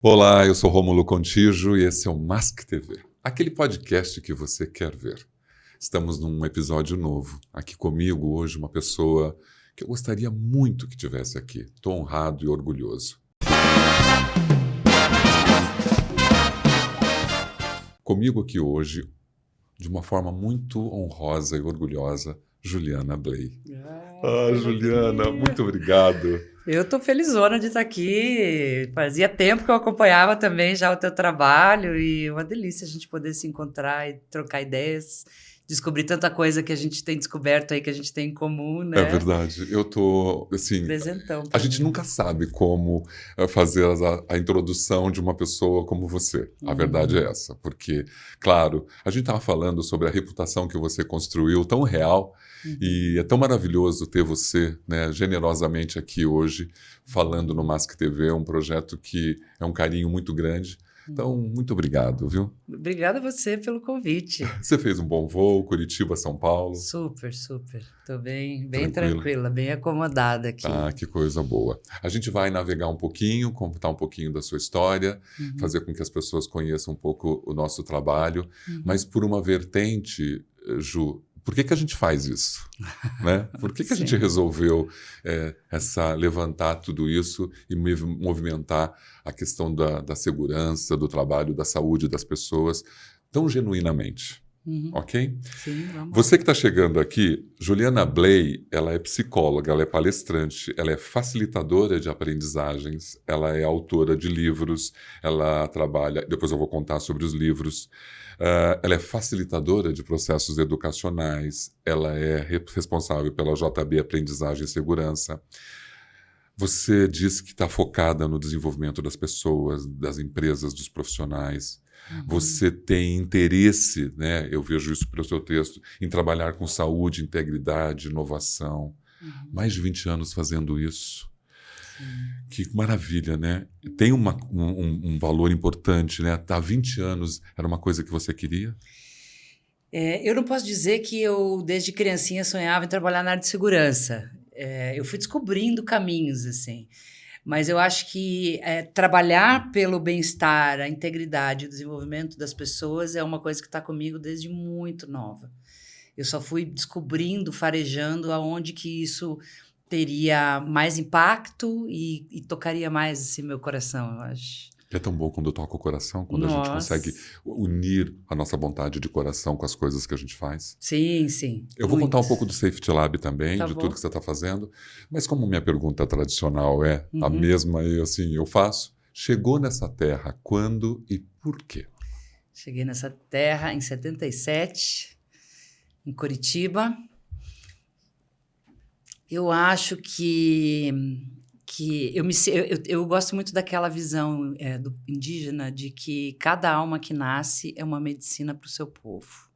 Olá, eu sou Rômulo Contijo e esse é o Mask TV, aquele podcast que você quer ver. Estamos num episódio novo. Aqui comigo hoje uma pessoa que eu gostaria muito que tivesse aqui. Estou honrado e orgulhoso. Comigo aqui hoje, de uma forma muito honrosa e orgulhosa, Juliana Bley. Juliana, muito obrigado. Eu tô felizona de estar aqui. Fazia tempo que eu acompanhava também já o teu trabalho e uma delícia a gente poder se encontrar e trocar ideias, descobrir tanta coisa que a gente tem descoberto aí, que a gente tem em comum, né? É verdade. Eu tô, assim, Presentão a pra gente mim. nunca sabe como fazer a introdução de uma pessoa como você. A verdade é essa. Porque, claro, a gente estava falando sobre a reputação que você construiu, tão real, e é tão maravilhoso ter você, né, generosamente aqui hoje, falando no Mask TV, um projeto que é um carinho muito grande. Então, muito obrigado, viu? Obrigada a você pelo convite. Você fez um bom voo, Curitiba, São Paulo. Super, super. Tô bem Tranquilo. tranquila, bem acomodada aqui. Ah, que coisa boa. A gente vai navegar um pouquinho, contar um pouquinho da sua história, fazer com que as pessoas conheçam um pouco o nosso trabalho, mas por uma vertente, Ju, por que a gente faz isso? Né? Por que a gente Sim. resolveu levantar tudo isso e movimentar a questão da segurança, do trabalho, da saúde das pessoas tão genuinamente? Ok? Sim, vamos lá. Você que está chegando aqui, Juliana Bley, ela é psicóloga, ela é palestrante, ela é facilitadora de aprendizagens, ela é autora de livros, ela trabalha, depois eu vou contar sobre os livros, ela é facilitadora de processos educacionais, ela é responsável pela JB Aprendizagem e Segurança. Você diz que está focada no desenvolvimento das pessoas, das empresas, dos profissionais. Você tem interesse, né? Eu vejo isso pelo seu texto, em trabalhar com saúde, integridade, inovação. Mais de 20 anos fazendo isso. Que maravilha, né? Tem um valor importante, né? Há 20 anos era uma coisa que você queria? Eu não posso dizer que eu, desde criancinha, sonhava em trabalhar na área de segurança. Eu fui descobrindo caminhos, assim. Mas eu acho que trabalhar pelo bem-estar, a integridade, o desenvolvimento das pessoas é uma coisa que está comigo desde muito nova. Eu só fui descobrindo, farejando aonde que isso teria mais impacto e tocaria mais assim, meu coração, eu acho. É tão bom quando toca o coração, quando a gente consegue Nossa. unir a nossa vontade de coração com as coisas que a gente faz. Sim, sim. Eu vou contar um Muito. pouco do Safety Lab também, Tá de bom. tudo que você está fazendo, mas como minha pergunta tradicional é a mesma e assim eu faço, chegou nessa terra quando e por quê? Cheguei nessa terra em 77, em Curitiba. Eu acho que eu gosto muito daquela visão do indígena de que cada alma que nasce é uma medicina para o seu povo.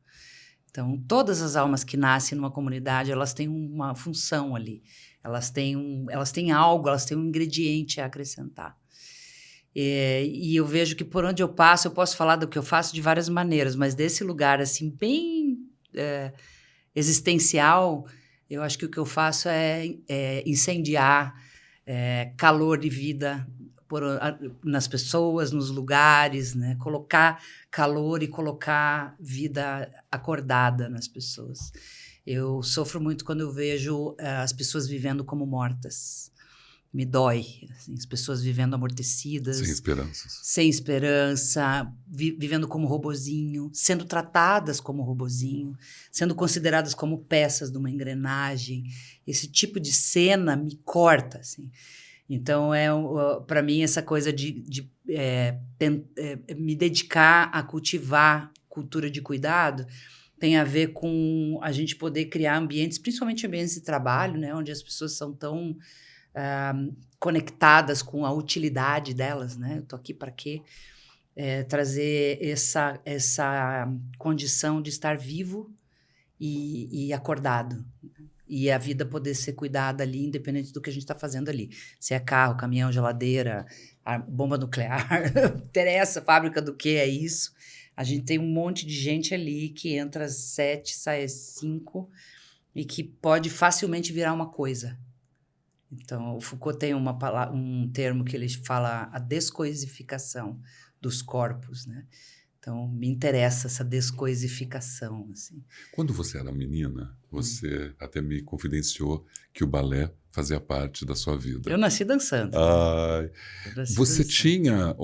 Então, todas as almas que nascem numa comunidade, elas têm uma função ali. Elas têm algo, elas têm um ingrediente a acrescentar. E eu vejo que por onde eu passo, eu posso falar do que eu faço de várias maneiras, mas desse lugar assim bem existencial, eu acho que o que eu faço é incendiar calor de vida nas pessoas, nos lugares, né? Colocar calor e colocar vida acordada nas pessoas. Eu sofro muito quando eu vejo as pessoas vivendo como mortas. Me dói, assim, as pessoas vivendo amortecidas. Sem esperanças. Sem esperança, vivendo como robozinho, sendo tratadas como robozinho, sendo consideradas como peças de uma engrenagem. Esse tipo de cena me corta, assim. Então, para mim, essa coisa de me dedicar a cultivar cultura de cuidado tem a ver com a gente poder criar ambientes, principalmente ambientes de trabalho, né, onde as pessoas são tão conectadas com a utilidade delas, né? Eu tô aqui para quê? Trazer essa condição de estar vivo e acordado. E a vida poder ser cuidada ali, independente do que a gente está fazendo ali. Se é carro, caminhão, geladeira, a bomba nuclear, não interessa, fábrica do que é isso. A gente tem um monte de gente ali que entra às 7, sai às 5 e que pode facilmente virar uma coisa. Então, o Foucault tem um termo que ele fala a descoisificação dos corpos, né? Então, me interessa essa descoisificação, assim. Quando você era menina, você até me confidenciou que o balé fazia parte da sua vida. Eu nasci dançando. Ai, Eu nasci você dançando. tinha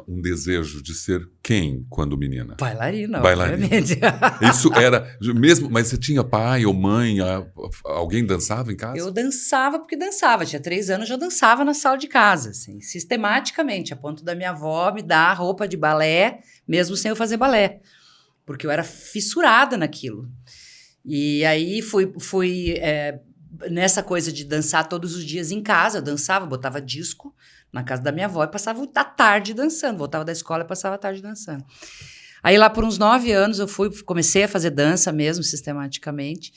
um desejo de ser quem quando menina? Bailarina, Bailarina. obviamente. Isso era mesmo, mas você tinha pai ou mãe, alguém dançava em casa? Eu dançava porque dançava. Tinha 3 anos, já dançava na sala de casa, assim, sistematicamente, a ponto da minha avó me dar roupa de balé, mesmo sem eu fazer balé, porque eu era fissurada naquilo. E aí fui nessa coisa de dançar todos os dias em casa. Eu dançava, botava disco na casa da minha avó e passava a tarde dançando. Voltava da escola e passava a tarde dançando. Aí lá por uns 9 anos eu comecei a fazer dança mesmo, sistematicamente.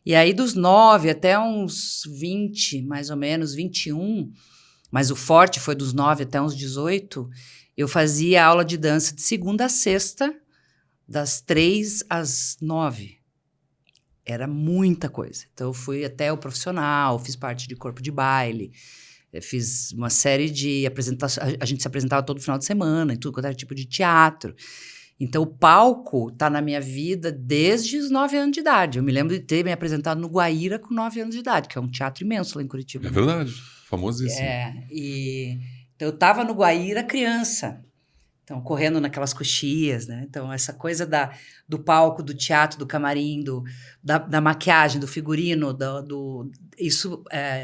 E aí dos 9 até uns 20, mais ou menos, 21, mas o forte foi dos 9 até uns 18, eu fazia aula de dança de segunda a sexta, das 3 às 9. Era muita coisa. Então, eu fui até o profissional, fiz parte de corpo de baile, fiz uma série de apresentações. A gente se apresentava todo final de semana, em tudo quanto era tipo de teatro. Então, o palco está na minha vida desde os 9 anos de idade. Eu me lembro de ter me apresentado no Guaíra com 9 anos de idade, que é um teatro imenso lá em Curitiba. É verdade, famosíssimo. Então, eu estava no Guaíra criança. Então, correndo naquelas coxias, né? Então, essa coisa do palco, do teatro, do camarim, da maquiagem, do figurino,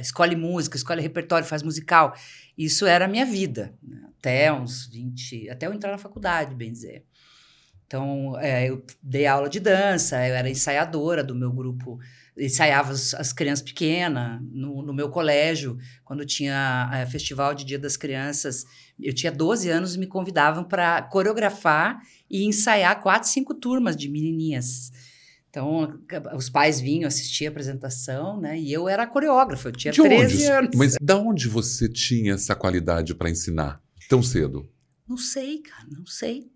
escolhe música, escolhe repertório, faz musical. Isso era a minha vida, né? Até uns 20, até eu entrar na faculdade, bem dizer. Então, eu dei aula de dança, eu era ensaiadora do meu grupo, ensaiava as crianças pequenas no meu colégio, quando tinha festival de Dia das Crianças. Eu tinha 12 anos e me convidavam para coreografar e ensaiar 4, 5 turmas de menininhas. Então, os pais vinham assistir a apresentação, né? E eu era coreógrafa, eu tinha 13 anos. Mas de onde você tinha essa qualidade para ensinar tão cedo? Não sei, cara, não sei.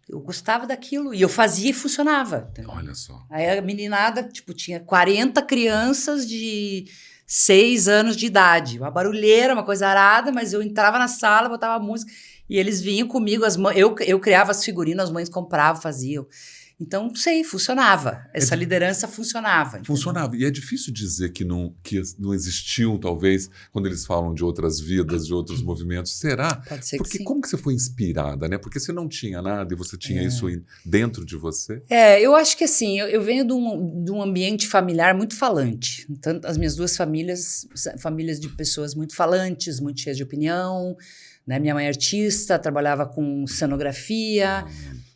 Eu gostava daquilo e eu fazia e funcionava. Olha só. Aí a meninada, tipo, tinha 40 crianças de 6 anos de idade. Uma barulheira, uma coisa arada, mas eu entrava na sala, botava música e eles vinham comigo. Eu criava as figurinas, as mães compravam, faziam. Então, não sei, funcionava. Essa liderança funcionava. Funcionava. E é difícil dizer que não existiam, talvez, quando eles falam de outras vidas, de outros movimentos. Será? Pode ser Porque que sim. como que você foi inspirada, né? Porque você não tinha nada e você tinha isso dentro de você. Eu acho que assim, eu venho de um ambiente familiar muito falante. Tanto as minhas 2 famílias de pessoas muito falantes, muito cheias de opinião, né? Minha mãe é artista, trabalhava com cenografia.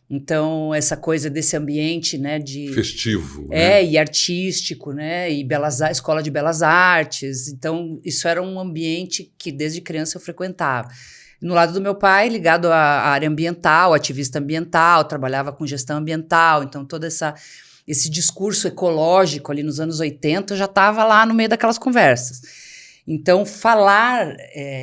Então, essa coisa desse ambiente, né, festivo, né? E artístico, né, e escola de belas artes. Então, isso era um ambiente que desde criança eu frequentava. No lado do meu pai, ligado à área ambiental, ativista ambiental, trabalhava com gestão ambiental. Então, todo esse discurso ecológico ali nos anos 80, eu já estava lá no meio daquelas conversas. Então, falar,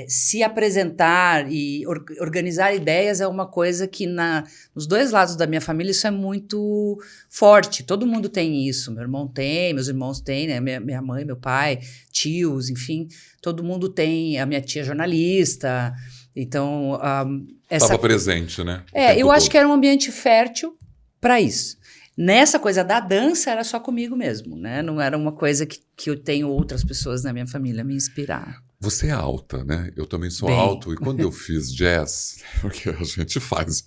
se apresentar e organizar ideias é uma coisa que nos 2 lados da minha família isso é muito forte. Todo mundo tem isso. Meu irmão tem, meus irmãos têm, né? Minha mãe, meu pai, tios, enfim. Todo mundo tem. A minha tia é jornalista. Então, Estava presente, né? Eu acho que era um ambiente fértil para isso. Nessa coisa da dança era só comigo mesmo, né? Não era uma coisa que eu tenho outras pessoas na minha família me inspirar. Você é alta, né? Eu também sou alto. E quando eu fiz jazz, porque a gente faz,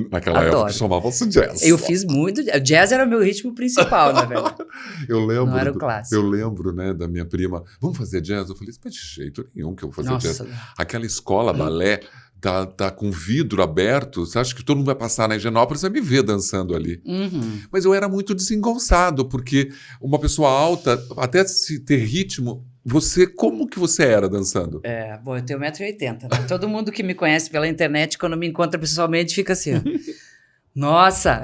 naquela época chamava-se jazz. Eu fiz muito. Jazz era o meu ritmo principal, na verdade. Não era o clássico. Eu lembro, né, da minha prima. Vamos fazer jazz? Eu falei, mas de jeito nenhum que eu vou fazer jazz. Aquela escola, balé, tá com vidro aberto. Você acha que todo mundo vai passar na Higienópolis e vai me ver dançando ali. Mas eu era muito desengonçado, porque uma pessoa alta, até se ter ritmo... Como que você era dançando? Bom, eu tenho 1,80 m, né? Todo mundo que me conhece pela internet, quando me encontra pessoalmente, fica assim, ó. Nossa,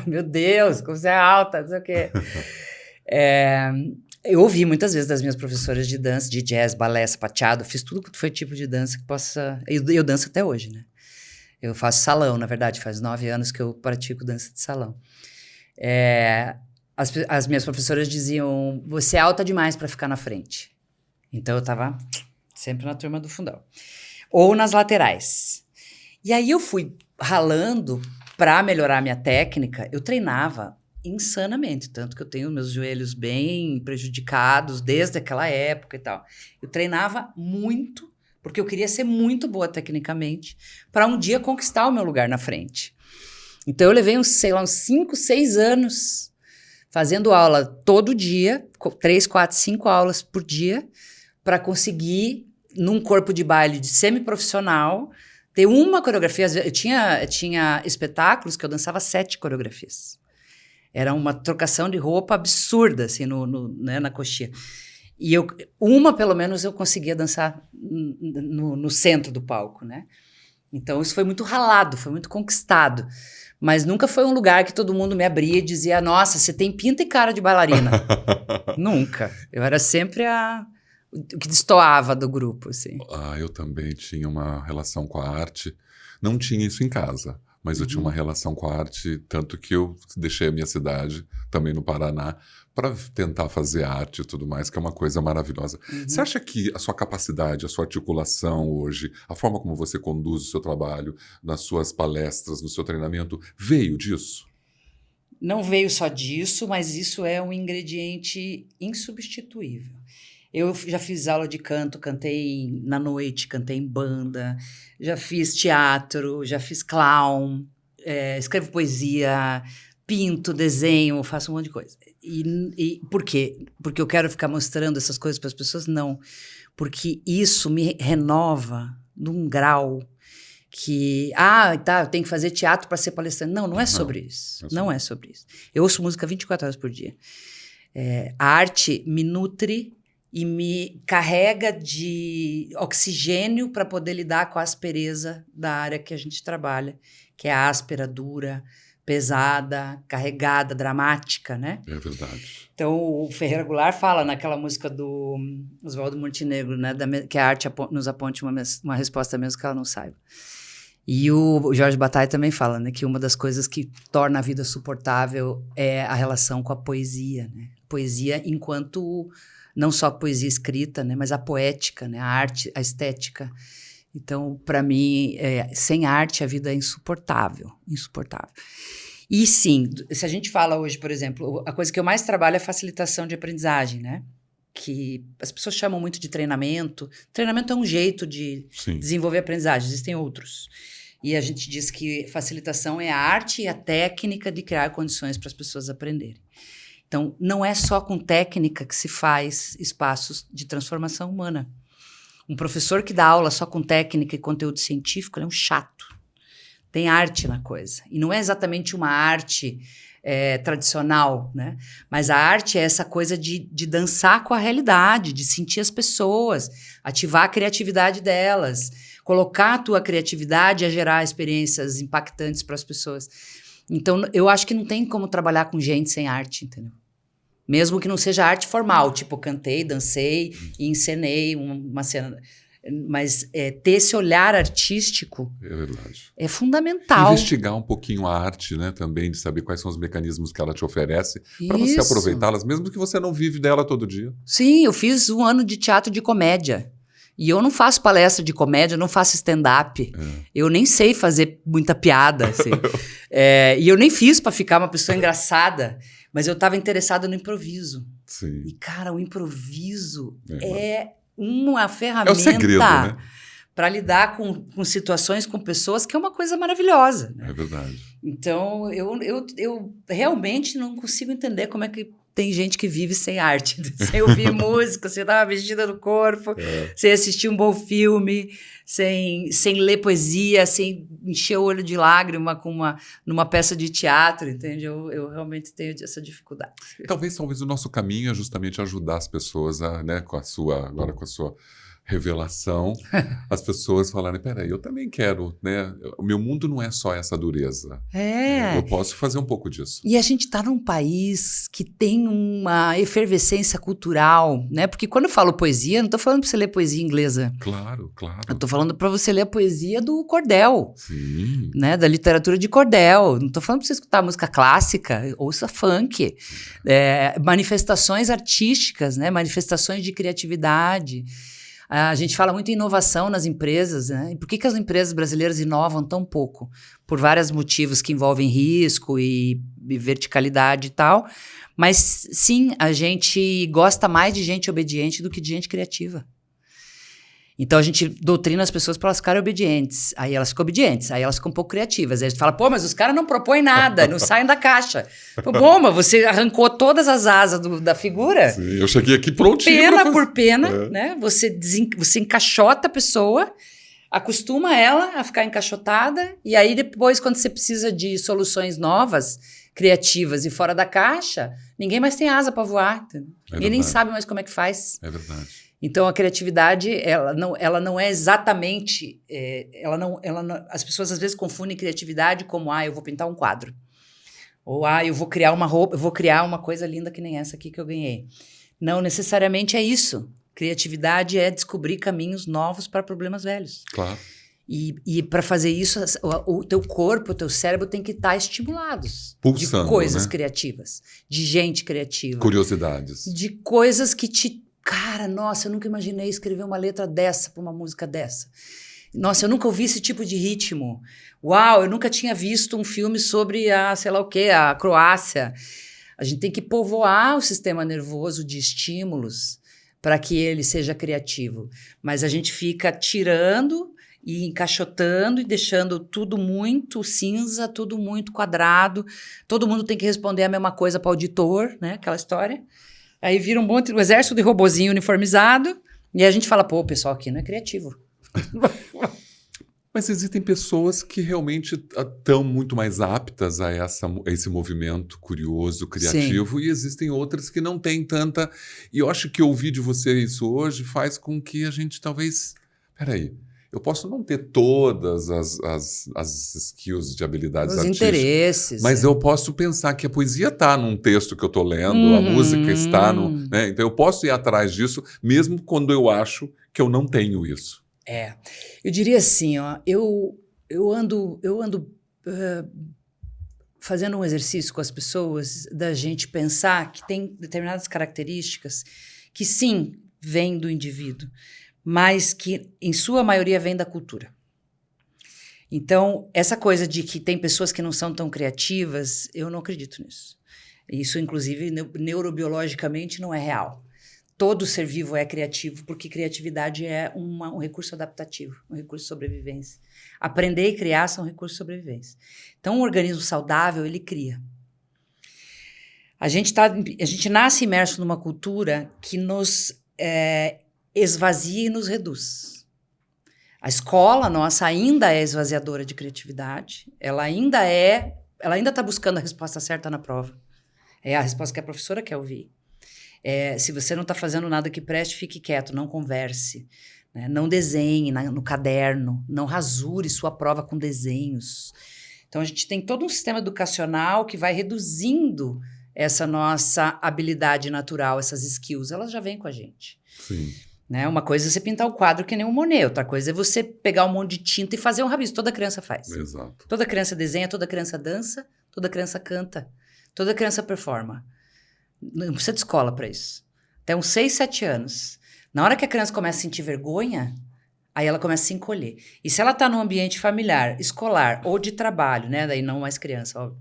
meu Deus, como você é alta, não sei o quê. Eu ouvi muitas vezes das minhas professoras de dança, de jazz, balé, sapateado, fiz tudo que foi tipo de dança que possa... Eu danço até hoje, né? Eu faço salão, na verdade, faz 9 anos que eu pratico dança de salão. As minhas professoras diziam, você é alta demais para ficar na frente. Então eu tava Sempre na turma do fundão. Ou nas laterais. E aí eu fui ralando para melhorar a minha técnica. Eu treinava insanamente, tanto que eu tenho meus joelhos bem prejudicados desde aquela época e tal. Eu treinava muito, porque eu queria ser muito boa tecnicamente, para um dia conquistar o meu lugar na frente. Então eu levei uns 5, 6 anos fazendo aula todo dia, 3, 4, 5 aulas por dia, para conseguir, num corpo de baile de semiprofissional, ter uma coreografia. Eu tinha espetáculos que eu dançava 7 coreografias. Era uma trocação de roupa absurda, assim, né, na coxinha. E uma, pelo menos, eu conseguia dançar no centro do palco, né? Então, isso foi muito ralado, foi muito conquistado. Mas nunca foi um lugar que todo mundo me abria e dizia, nossa, você tem pinta e cara de bailarina. Nunca. Eu era sempre o que destoava do grupo, assim. Eu também tinha uma relação com a arte. Não tinha isso em casa, mas eu tinha uma relação com a arte, tanto que eu deixei a minha cidade, também no Paraná, para tentar fazer arte e tudo mais, que é uma coisa maravilhosa. Você acha que a sua capacidade, a sua articulação hoje, a forma como você conduz o seu trabalho, nas suas palestras, no seu treinamento, veio disso? Não veio só disso, mas isso é um ingrediente insubstituível. Eu já fiz aula de canto, cantei na noite, cantei em banda, já fiz teatro, já fiz clown, escrevo poesia, pinto, desenho, faço um monte de coisa. E por quê? Porque eu quero ficar mostrando essas coisas para as pessoas? Não. Porque isso me renova num grau que... eu tenho que fazer teatro para ser palestrante. Não é sobre isso. Não é sobre isso. Eu ouço música 24 horas por dia. A arte me nutre e me carrega de oxigênio para poder lidar com a aspereza da área que a gente trabalha, que é áspera, dura, pesada, carregada, dramática, né? É verdade. Então, o Ferreira Goulart fala naquela música do Oswaldo Montenegro, né, que a arte nos aponte uma resposta mesmo que ela não saiba. E o Jorge Bataille também fala, né, que uma das coisas que torna a vida suportável é a relação com a poesia, né? Poesia enquanto... não só a poesia escrita, né, mas a poética, né, a arte, a estética. Então, para mim, sem arte, a vida é insuportável, insuportável. E sim, se a gente fala hoje, por exemplo, a coisa que eu mais trabalho é facilitação de aprendizagem, né? Que as pessoas chamam muito de treinamento. Treinamento é um jeito de desenvolver aprendizagem, existem outros. E a gente diz que facilitação é a arte e a técnica de criar condições para as pessoas aprenderem. Então, não é só com técnica que se faz espaços de transformação humana. Um professor que dá aula só com técnica e conteúdo científico, ele é um chato. Tem arte na coisa. E não é exatamente uma arte tradicional, né? Mas a arte é essa coisa de dançar com a realidade, de sentir as pessoas, ativar a criatividade delas, colocar a tua criatividade a gerar experiências impactantes para as pessoas. Então, eu acho que não tem como trabalhar com gente sem arte, entendeu? Mesmo que não seja arte formal, tipo, cantei, dancei e encenei uma cena. Mas ter esse olhar artístico é fundamental. Investigar um pouquinho a arte, né, também, de saber quais são os mecanismos que ela te oferece, para você aproveitá-las, mesmo que você não vive dela todo dia. Sim, eu fiz 1 ano de teatro de comédia. E eu não faço palestra de comédia, eu não faço stand-up. Eu nem sei fazer muita piada, assim. E eu nem fiz para ficar uma pessoa engraçada, mas eu estava interessada no improviso. Sim. E, cara, o improviso é uma ferramenta... É o segredo, né? Para lidar com situações, com pessoas, que é uma coisa maravilhosa. Né? É verdade. Então, eu realmente não consigo entender como é que tem gente que vive sem arte, sem ouvir música, sem dar uma mexida no corpo, sem assistir um bom filme, sem ler poesia, sem encher o olho de lágrima numa peça de teatro, entende? Eu realmente tenho essa dificuldade. Talvez o nosso caminho é justamente ajudar as pessoas agora com a sua revelação, as pessoas falarem, peraí, eu também quero, né? O meu mundo não é só essa dureza. Eu posso fazer um pouco disso. E a gente está num país que tem uma efervescência cultural, né? Porque quando eu falo poesia, não estou falando para você ler poesia inglesa. Claro, claro. Eu estou falando para você ler a poesia do cordel. Sim. Né? Da literatura de cordel. Não estou falando para você escutar música clássica, ouça funk. Manifestações artísticas, né? Manifestações de criatividade. A gente fala muito em inovação nas empresas, né? E por que as empresas brasileiras inovam tão pouco? Por vários motivos que envolvem risco e verticalidade e tal. Mas sim, a gente gosta mais de gente obediente do que de gente criativa. Então a gente doutrina as pessoas para elas ficarem obedientes. Aí elas ficam obedientes, aí elas ficam um pouco criativas. Aí a gente fala, pô, mas os caras não propõem nada, não saem da caixa. Bom, mas você arrancou todas as asas da figura. Sim, eu cheguei aqui prontinho. Pena por pena, né? Você encaixota a pessoa, acostuma ela a ficar encaixotada, e aí depois, quando você precisa de soluções novas, criativas e fora da caixa, ninguém mais tem asa para voar. Ninguém nem sabe mais como é que faz. É verdade. Então, a criatividade, ela não é exatamente... as pessoas, às vezes, confundem criatividade como, eu vou pintar um quadro. Ou, eu vou criar uma roupa, eu vou criar uma coisa linda que nem essa aqui que eu ganhei. Não necessariamente é isso. Criatividade é descobrir caminhos novos para problemas velhos. Claro. E para fazer isso, o teu corpo, o teu cérebro tem que estar estimulados. Pulsando, de coisas né? criativas, de gente criativa. Curiosidades. De coisas que te... Cara, nossa, eu nunca imaginei escrever uma letra dessa para uma música dessa. Nossa, eu nunca ouvi esse tipo de ritmo. Uau, eu nunca tinha visto um filme sobre sei lá o quê, a Croácia. A gente tem que povoar o sistema nervoso de estímulos para que ele seja criativo. Mas a gente fica tirando e encaixotando e deixando tudo muito cinza, tudo muito quadrado. Todo mundo tem que responder a mesma coisa para o auditor, né? Aquela história. Aí vira um exército de robozinho uniformizado e a gente fala, pô, o pessoal aqui não é criativo. Mas existem pessoas que realmente estão muito mais aptas a esse movimento curioso, criativo, Sim. E existem outras que não têm tanta... E eu acho que ouvir de você isso hoje faz com que a gente talvez... Peraí, eu posso não ter todas as skills de habilidades artísticas. Os interesses. Mas eu posso pensar que a poesia está num texto que eu estou lendo, a música está no... Né? Então eu posso ir atrás disso, mesmo quando eu acho que eu não tenho isso. Eu diria assim, ó, eu ando fazendo um exercício com as pessoas da gente pensar que tem determinadas características que sim, vêm do indivíduo, mas que, em sua maioria, vem da cultura. Então, essa coisa de que tem pessoas que não são tão criativas, eu não acredito nisso. Isso, inclusive, neurobiologicamente não é real. Todo ser vivo é criativo, porque criatividade é um recurso adaptativo, um recurso de sobrevivência. Aprender e criar são recursos de sobrevivência. Então, um organismo saudável, ele cria. A gente nasce imerso numa cultura que nos... esvazia e nos reduz. A escola nossa ainda é esvaziadora de criatividade, ela ainda está buscando a resposta certa na prova. É a resposta que a professora quer ouvir. Se você não está fazendo nada que preste, fique quieto, não converse, né? Não desenhe no caderno, não rasure sua prova com desenhos. Então, a gente tem todo um sistema educacional que vai reduzindo essa nossa habilidade natural, essas skills, elas já vêm com a gente. Sim. Né? Uma coisa é você pintar o quadro que nem um Monet, outra coisa é você pegar um monte de tinta e fazer um rabisco. Toda criança faz. Exato. Toda criança desenha, toda criança dança, toda criança canta, toda criança performa. Não precisa de escola para isso. Até uns 6, 7 anos. Na hora que a criança começa a sentir vergonha, aí ela começa a se encolher. E se ela está num ambiente familiar, escolar ou de trabalho, né? Daí não mais criança, óbvio.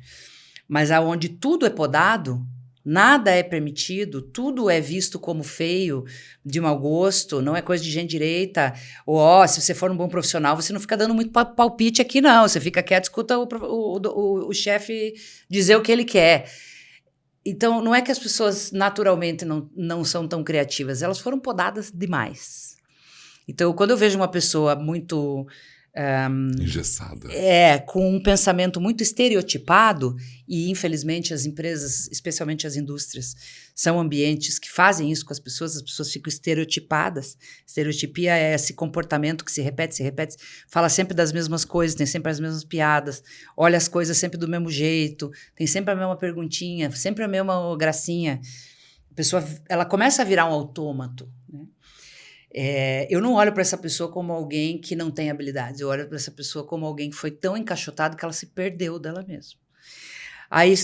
Mas aonde tudo é podado, nada é permitido, tudo é visto como feio, de mau gosto, não é coisa de gente direita. Ou, se você for um bom profissional, você não fica dando muito palpite aqui, não. Você fica quieto, escuta o chefe dizer o que ele quer. Então, não é que as pessoas naturalmente não são tão criativas, elas foram podadas demais. Então, quando eu vejo uma pessoa muito... engessada. Com um pensamento muito estereotipado, e infelizmente as empresas, especialmente as indústrias, são ambientes que fazem isso com as pessoas ficam estereotipadas. Estereotipia é esse comportamento que se repete, fala sempre das mesmas coisas, tem sempre as mesmas piadas, olha as coisas sempre do mesmo jeito, tem sempre a mesma perguntinha, sempre a mesma gracinha. A pessoa, ela começa a virar um autômato, né? Eu não olho para essa pessoa como alguém que não tem habilidades, eu olho para essa pessoa como alguém que foi tão encaixotado que ela se perdeu dela mesma. Aí,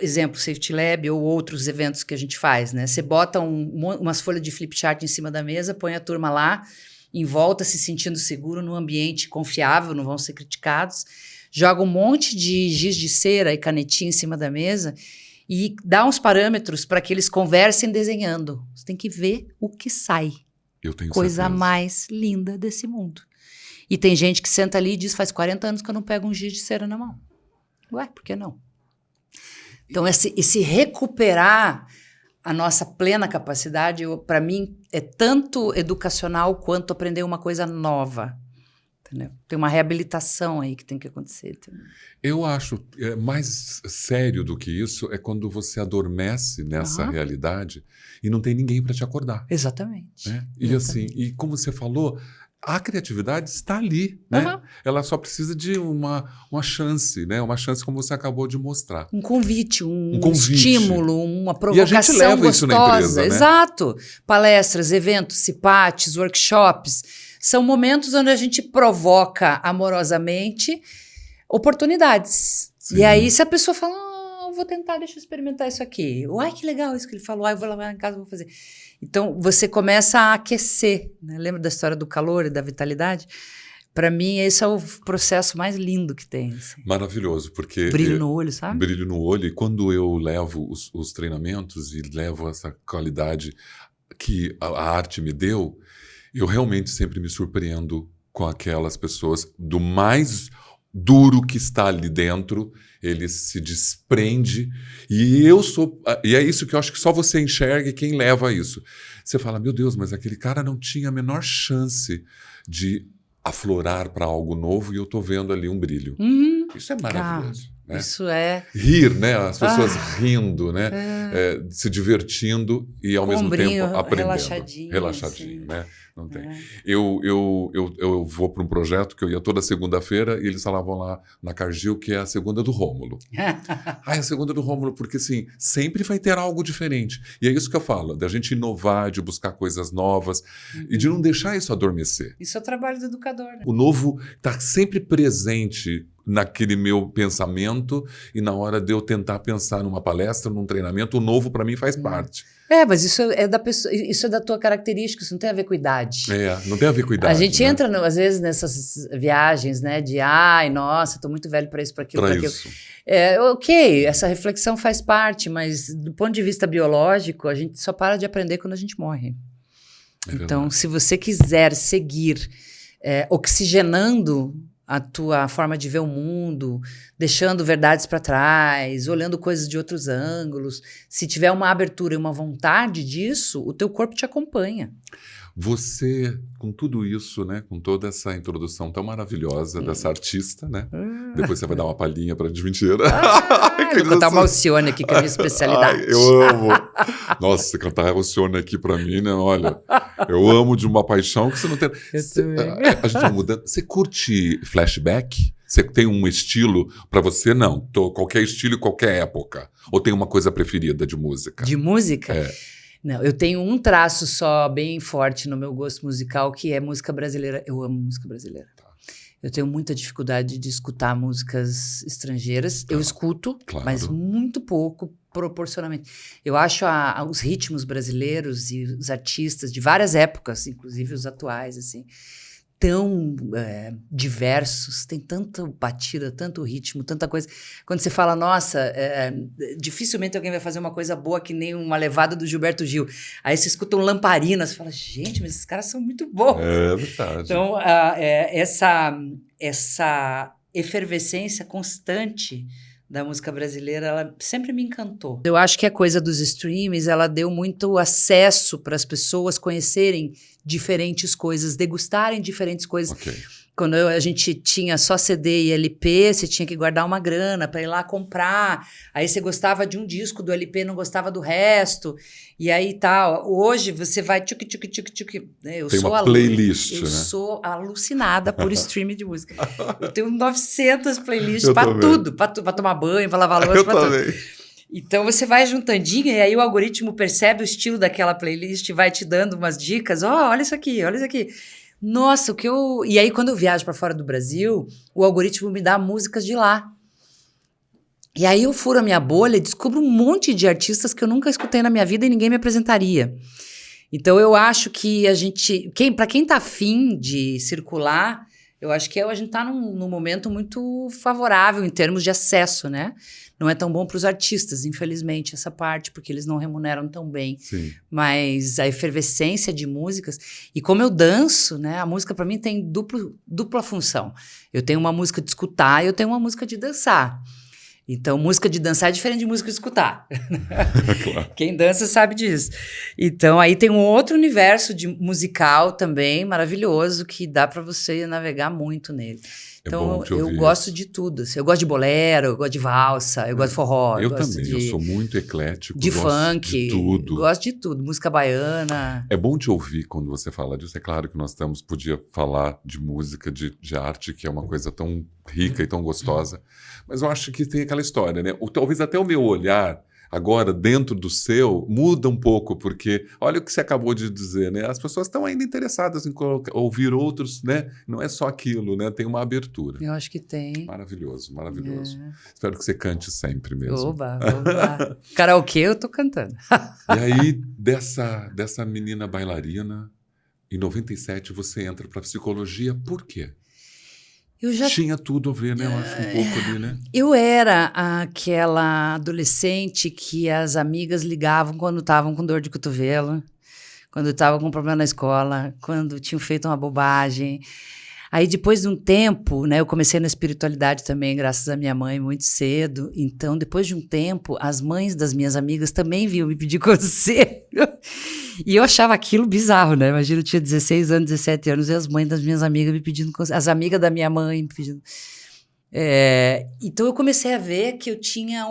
exemplo, Safety Lab ou outros eventos que a gente faz, né? Você bota umas folhas de flip chart em cima da mesa, põe a turma lá em volta, se sentindo seguro num ambiente confiável, não vão ser criticados. Joga um monte de giz de cera e canetinha em cima da mesa e dá uns parâmetros para que eles conversem desenhando. Você tem que ver o que sai. Eu tenho Coisa certeza. mais linda desse mundo. E tem gente que senta ali e diz, faz 40 anos que eu não pego um giz de cera na mão. Ué, por que não? Então, esse recuperar a nossa plena capacidade, para mim, é tanto educacional quanto aprender uma coisa nova. Entendeu? Tem uma reabilitação aí que tem que acontecer. Entendeu? Eu acho mais sério do que isso é quando você adormece nessa realidade e não tem ninguém para te acordar. Exatamente. Né? E assim, e como você falou, a criatividade está ali, né? Ela só precisa de uma chance, né? Uma chance como você acabou de mostrar. Um convite, um convite. Estímulo, uma provocação e a gente leva gostosa. Isso na empresa, né? Exato. Palestras, eventos, cipates, workshops. São momentos onde a gente provoca amorosamente oportunidades. Sim. E aí, se a pessoa fala, vou tentar, deixa eu experimentar isso aqui. Uai, que legal isso que ele falou. Eu vou lá em casa, vou fazer. Então, você começa a aquecer. Né? Lembra da história do calor e da vitalidade? Para mim, esse é o processo mais lindo que tem. Assim. Maravilhoso, porque... Brilho no olho, sabe? Brilho no olho. E quando eu levo os treinamentos e levo essa qualidade que a arte me deu, eu realmente sempre me surpreendo com aquelas pessoas do mais duro que está ali dentro, ele se desprende e é isso que eu acho que só você enxerga e quem leva isso. Você fala, meu Deus, mas aquele cara não tinha a menor chance de aflorar para algo novo e eu tô vendo ali um brilho. Isso é maravilhoso. Né? Isso é... Rir, né? As pessoas rindo, né? Se divertindo e ao mesmo tempo aprendendo. Relaxadinho, né? Não tem. Eu vou para um projeto que eu ia toda segunda-feira e eles falavam lá na Cargill que é a segunda do Rômulo. A segunda do Rômulo, porque assim, sempre vai ter algo diferente. E é isso que eu falo, da gente inovar, de buscar coisas novas e de não deixar isso adormecer. Isso é o trabalho do educador. Né? O novo está sempre presente naquele meu pensamento e na hora de eu tentar pensar numa palestra, num treinamento, o novo para mim faz parte. Mas isso é da pessoa, isso é da tua característica, isso não tem a ver com idade. Não tem a ver com idade. A gente entra, às vezes, nessas viagens, né, de nossa, estou muito velho para isso, para aquilo, para aquilo. Ok, essa reflexão faz parte, mas do ponto de vista biológico, a gente só para de aprender quando a gente morre. Então, se você quiser seguir oxigenando a tua forma de ver o mundo, deixando verdades para trás, olhando coisas de outros ângulos. Se tiver uma abertura e uma vontade disso, o teu corpo te acompanha. Você, com tudo isso, né, com toda essa introdução tão maravilhosa dessa artista, né? Depois você vai dar uma palhinha para de mentira. Vou cantar uma Alcione aqui, que é a minha especialidade. Eu amo. Nossa, cantar Alcione aqui para mim, né? Olha, eu amo de uma paixão que você não tem. A gente vai mudando. Você curte flashback? Você tem um estilo para você? Não, qualquer estilo e qualquer época. Ou tem uma coisa preferida de música? De música? Não, eu tenho um traço só bem forte no meu gosto musical, que é música brasileira. Eu amo música brasileira. Eu tenho muita dificuldade de escutar músicas estrangeiras. Eu escuto, mas muito pouco, proporcionalmente. Eu acho os ritmos brasileiros e os artistas de várias épocas, inclusive os atuais, assim, tão diversos, tem tanta batida, tanto ritmo, tanta coisa. Quando você fala, nossa, dificilmente alguém vai fazer uma coisa boa que nem uma levada do Gilberto Gil. Aí você escuta um Lamparina, você fala, gente, mas esses caras são muito bons. É verdade. Então, essa efervescência constante da música brasileira, ela sempre me encantou. Eu acho que a coisa dos streams, ela deu muito acesso para as pessoas conhecerem diferentes coisas, degustarem diferentes coisas. Okay. Quando a gente tinha só CD e LP, você tinha que guardar uma grana para ir lá comprar. Aí você gostava de um disco do LP, não gostava do resto. E aí tal. Hoje você vai tchuc. Tem uma playlist, eu né? sou alucinada por streaming de música. Eu tenho 900 playlists para tudo. Para tomar banho, para lavar louça, para tudo. Então você vai juntandinho e aí o algoritmo percebe o estilo daquela playlist e vai te dando umas dicas. Olha isso aqui, olha isso aqui. Nossa, E aí, quando eu viajo para fora do Brasil, o algoritmo me dá músicas de lá. E aí eu furo a minha bolha e descubro um monte de artistas que eu nunca escutei na minha vida e ninguém me apresentaria. Então, eu acho que para quem está afim de circular, eu acho que a gente está num momento muito favorável em termos de acesso, né? Não é tão bom para os artistas, infelizmente, essa parte, porque eles não remuneram tão bem. Sim. Mas a efervescência de músicas... E como eu danço, né? A música, para mim, tem dupla função. Eu tenho uma música de escutar e eu tenho uma música de dançar. Então, música de dançar é diferente de música de escutar. Claro. Quem dança sabe disso. Então, aí tem um outro universo musical também maravilhoso que dá para você navegar muito nele. Então, eu gosto de tudo. Assim, eu gosto de bolero, eu gosto de valsa, eu gosto de forró. Eu também, eu sou muito eclético. De funk. De tudo. Gosto de tudo. Música baiana. É bom te ouvir quando você fala disso. É claro que podia falar de música, de arte, que é uma coisa tão rica e tão gostosa. Mas eu acho que tem aquela história, né? Talvez até o meu olhar, agora, dentro do seu, muda um pouco, porque olha o que você acabou de dizer, né? As pessoas estão ainda interessadas em ouvir outros, né? Não é só aquilo, né? Tem uma abertura. Eu acho que tem. Maravilhoso, maravilhoso. Espero que você cante sempre mesmo. Oba. Karaokê eu tô cantando. E aí, dessa menina bailarina, em 97 você entra para psicologia, por quê? Tinha tudo a ver, né? Eu acho um pouco ali, né? Eu era aquela adolescente que as amigas ligavam quando estavam com dor de cotovelo, quando estavam com problema na escola, quando tinham feito uma bobagem. Aí, depois de um tempo, né, eu comecei na espiritualidade também, graças à minha mãe, muito cedo. Então, depois de um tempo, as mães das minhas amigas também vinham me pedir conselho. E eu achava aquilo bizarro, né? Imagina, eu tinha 16 anos, 17 anos, e as mães das minhas amigas me pedindo conselho, as amigas da minha mãe me pedindo. Então, eu comecei a ver que eu tinha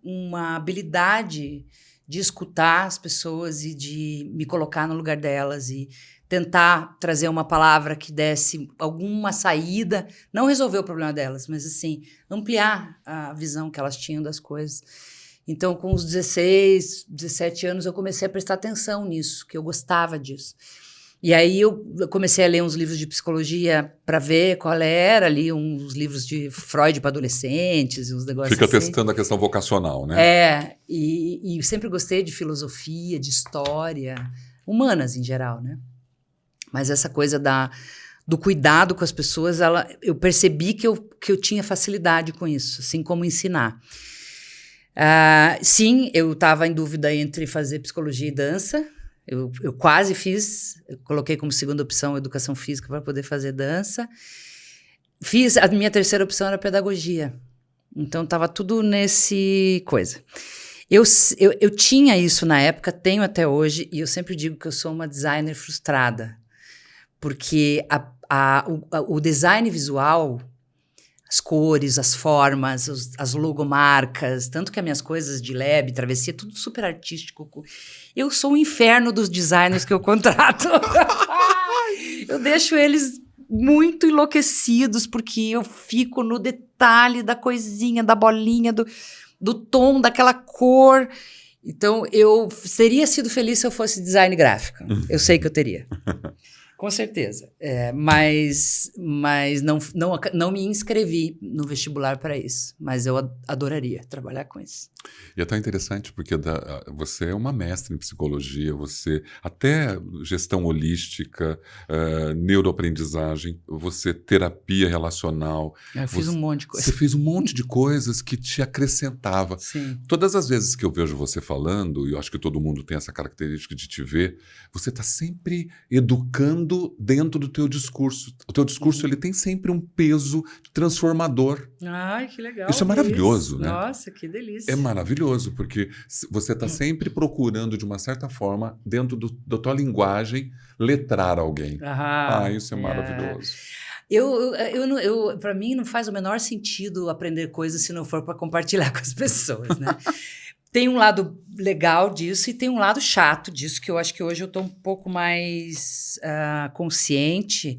uma habilidade de escutar as pessoas e de me colocar no lugar delas e tentar trazer uma palavra que desse alguma saída, não resolver o problema delas, mas assim, ampliar a visão que elas tinham das coisas. Então, com os 16, 17 anos, eu comecei a prestar atenção nisso, que eu gostava disso. E aí eu comecei a ler uns livros de psicologia para ver qual era ali, uns livros de Freud para adolescentes, uns negócios Fica assim. testando a questão vocacional, né? E sempre gostei de filosofia, de história, humanas em geral, né? Mas essa coisa do cuidado com as pessoas, eu percebi que eu tinha facilidade com isso, assim como ensinar. Sim, eu estava em dúvida entre fazer psicologia e dança. Eu quase fiz, eu coloquei como segunda opção educação física para poder fazer dança. A minha terceira opção era pedagogia. Então, estava tudo nesse coisa. Eu tinha isso na época, tenho até hoje, e eu sempre digo que eu sou uma designer frustrada. Porque o design visual, as cores, as formas, as logomarcas, tanto que as minhas coisas de lab, travessia, tudo super artístico. Eu sou o inferno dos designers que eu contrato. Eu deixo eles muito enlouquecidos, porque eu fico no detalhe da coisinha, da bolinha, do tom, daquela cor. Então, eu teria sido feliz se eu fosse design gráfico. Eu sei que eu teria. Com certeza. Mas não me inscrevi no vestibular para isso. Mas eu adoraria trabalhar com isso. E é tão interessante porque você é uma mestra em psicologia, você até gestão holística, neuroaprendizagem, você terapia relacional. Eu fiz um monte de coisa. Você fez um monte de coisas que te acrescentava. Sim. Todas as vezes que eu vejo você falando, e eu acho que todo mundo tem essa característica de te ver, você está sempre educando dentro do teu discurso. O teu discurso ele tem sempre um peso transformador. Ai, que legal. Isso é maravilhoso, né? Nossa, que delícia. É maravilhoso, porque você está sempre procurando, de uma certa forma, dentro da tua linguagem, letrar alguém. Isso é maravilhoso. Para mim, não faz o menor sentido aprender coisas se não for para compartilhar com as pessoas, né? Tem um lado legal disso e tem um lado chato disso, que eu acho que hoje eu estou um pouco mais consciente.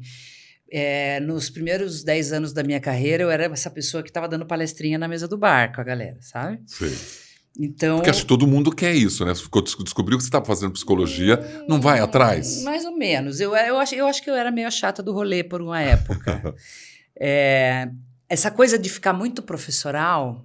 Nos primeiros 10 anos da minha carreira, eu era essa pessoa que estava dando palestrinha na mesa do bar com a galera, sabe? Sim. Então, porque acho que todo mundo quer isso, né? Descobriu que você estava fazendo psicologia, não vai atrás? Mais ou menos. Eu acho que eu era meio chata do rolê por uma época. Essa coisa de ficar muito professoral...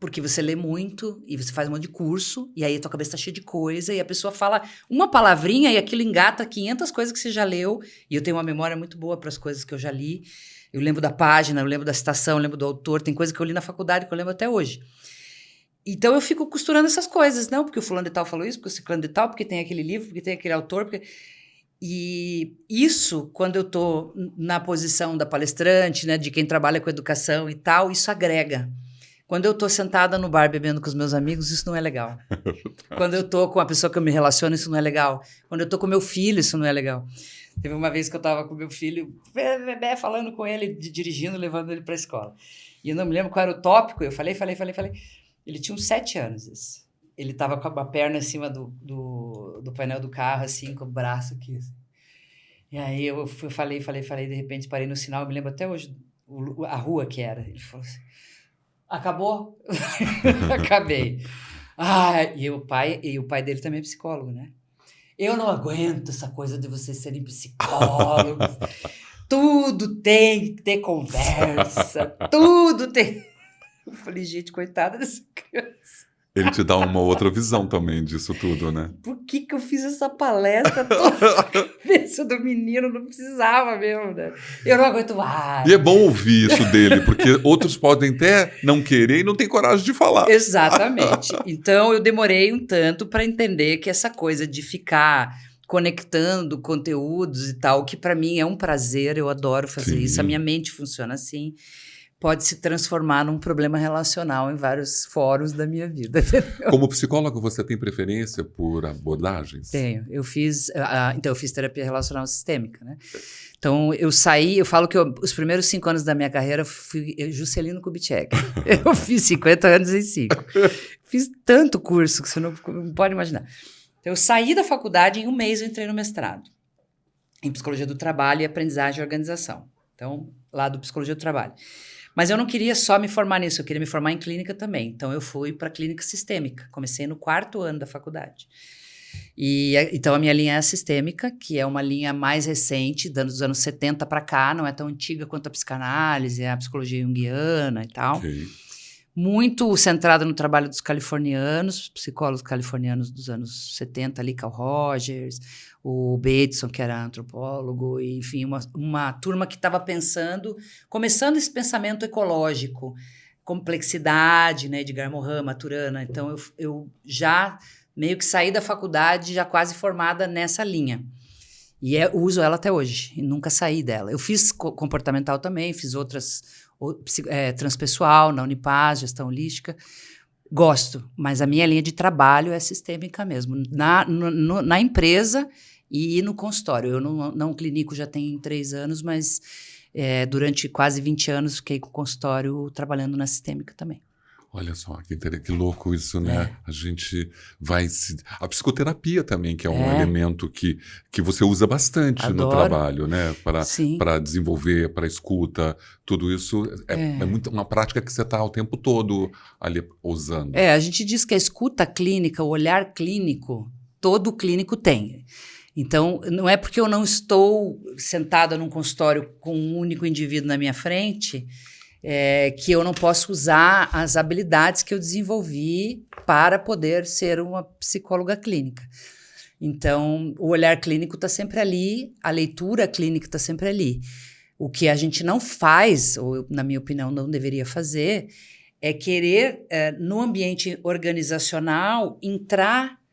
Porque você lê muito e você faz um monte de curso, e aí a tua cabeça tá cheia de coisa, e a pessoa fala uma palavrinha e aquilo engata 500 coisas que você já leu, e eu tenho uma memória muito boa para as coisas que eu já li. Eu lembro da página, eu lembro da citação, eu lembro do autor, tem coisa que eu li na faculdade que eu lembro até hoje. Então eu fico costurando essas coisas, não, porque o fulano de tal falou isso, porque o ciclano de tal, porque tem aquele livro, porque tem aquele autor, porque... E isso, quando eu estou na posição da palestrante, né, de quem trabalha com educação e tal, isso agrega. Quando eu estou sentada no bar bebendo com os meus amigos, isso não é legal. Quando eu estou com a pessoa que eu me relaciono, isso não é legal. Quando eu estou com meu filho, isso não é legal. Teve uma vez que eu estava com meu filho, bebê, falando com ele, dirigindo, levando ele para a escola. E eu não me lembro qual era o tópico, eu falei. Ele tinha uns 7 anos. Ele estava com a perna em cima do painel do carro, assim, com o braço aqui. Assim. E aí eu falei, de repente parei no sinal, eu me lembro até hoje a rua que era. Ele falou assim, acabou? Acabei. E o pai dele também é psicólogo, né? Eu não aguento essa coisa de vocês serem psicólogos. Tudo tem que ter conversa, tudo tem... Eu falei, gente, coitada dessa criança. Ele te dá uma outra visão também disso tudo, né? Por que eu fiz essa palestra toda na cabeça do menino? Não precisava mesmo, né? Eu não aguento mais. E é bom ouvir isso dele, porque outros podem até não querer e não ter coragem de falar. Exatamente. Então, eu demorei um tanto para entender que essa coisa de ficar conectando conteúdos e tal, que para mim é um prazer, eu adoro fazer isso, a minha mente funciona assim, pode se transformar num problema relacional em vários fóruns da minha vida. Como psicólogo, você tem preferência por abordagens? Tenho. Eu fiz terapia relacional sistêmica, né? Então, eu falo que os primeiros 5 anos da minha carreira fui Juscelino Kubitschek. Eu fiz 50 anos em 5. Fiz tanto curso que você não pode imaginar. Então, eu saí da faculdade, em um mês eu entrei no mestrado em Psicologia do Trabalho e Aprendizagem e Organização. Então, lá do Psicologia do Trabalho. Mas eu não queria só me formar nisso, eu queria me formar em clínica também. Então, eu fui para a clínica sistêmica. Comecei no 4º ano da faculdade. Então, a minha linha é a sistêmica, que é uma linha mais recente, dos anos 70 para cá, não é tão antiga quanto a psicanálise, a psicologia junguiana e tal. Okay. Muito centrada no trabalho dos californianos, psicólogos californianos dos anos 70, ali, Carl Rogers, o Bateson, que era antropólogo, e, enfim, uma turma que estava começando esse pensamento ecológico, complexidade, né, Edgar Morin, Maturana. Então, eu já meio que saí da faculdade já quase formada nessa linha. E uso ela até hoje, e nunca saí dela. Eu fiz comportamental também, fiz outras, transpessoal, na Unipaz, gestão holística. Gosto, mas a minha linha de trabalho é sistêmica mesmo, na empresa e no consultório. Eu não clinico já tem 3 anos, mas durante quase 20 anos fiquei com o consultório trabalhando na sistêmica também. Olha só, que louco isso, né? A gente vai... A psicoterapia também, que é um elemento que você usa bastante no trabalho, né? Para desenvolver, para escuta, tudo isso é muito uma prática que você está o tempo todo ali usando. A gente diz que a escuta clínica, o olhar clínico, todo clínico tem. Então, não é porque eu não estou sentada num consultório com um único indivíduo na minha frente... que eu não posso usar as habilidades que eu desenvolvi para poder ser uma psicóloga clínica. Então, o olhar clínico está sempre ali, a leitura clínica está sempre ali. O que a gente não faz, ou na minha opinião não deveria fazer, é querer, no ambiente organizacional, entrar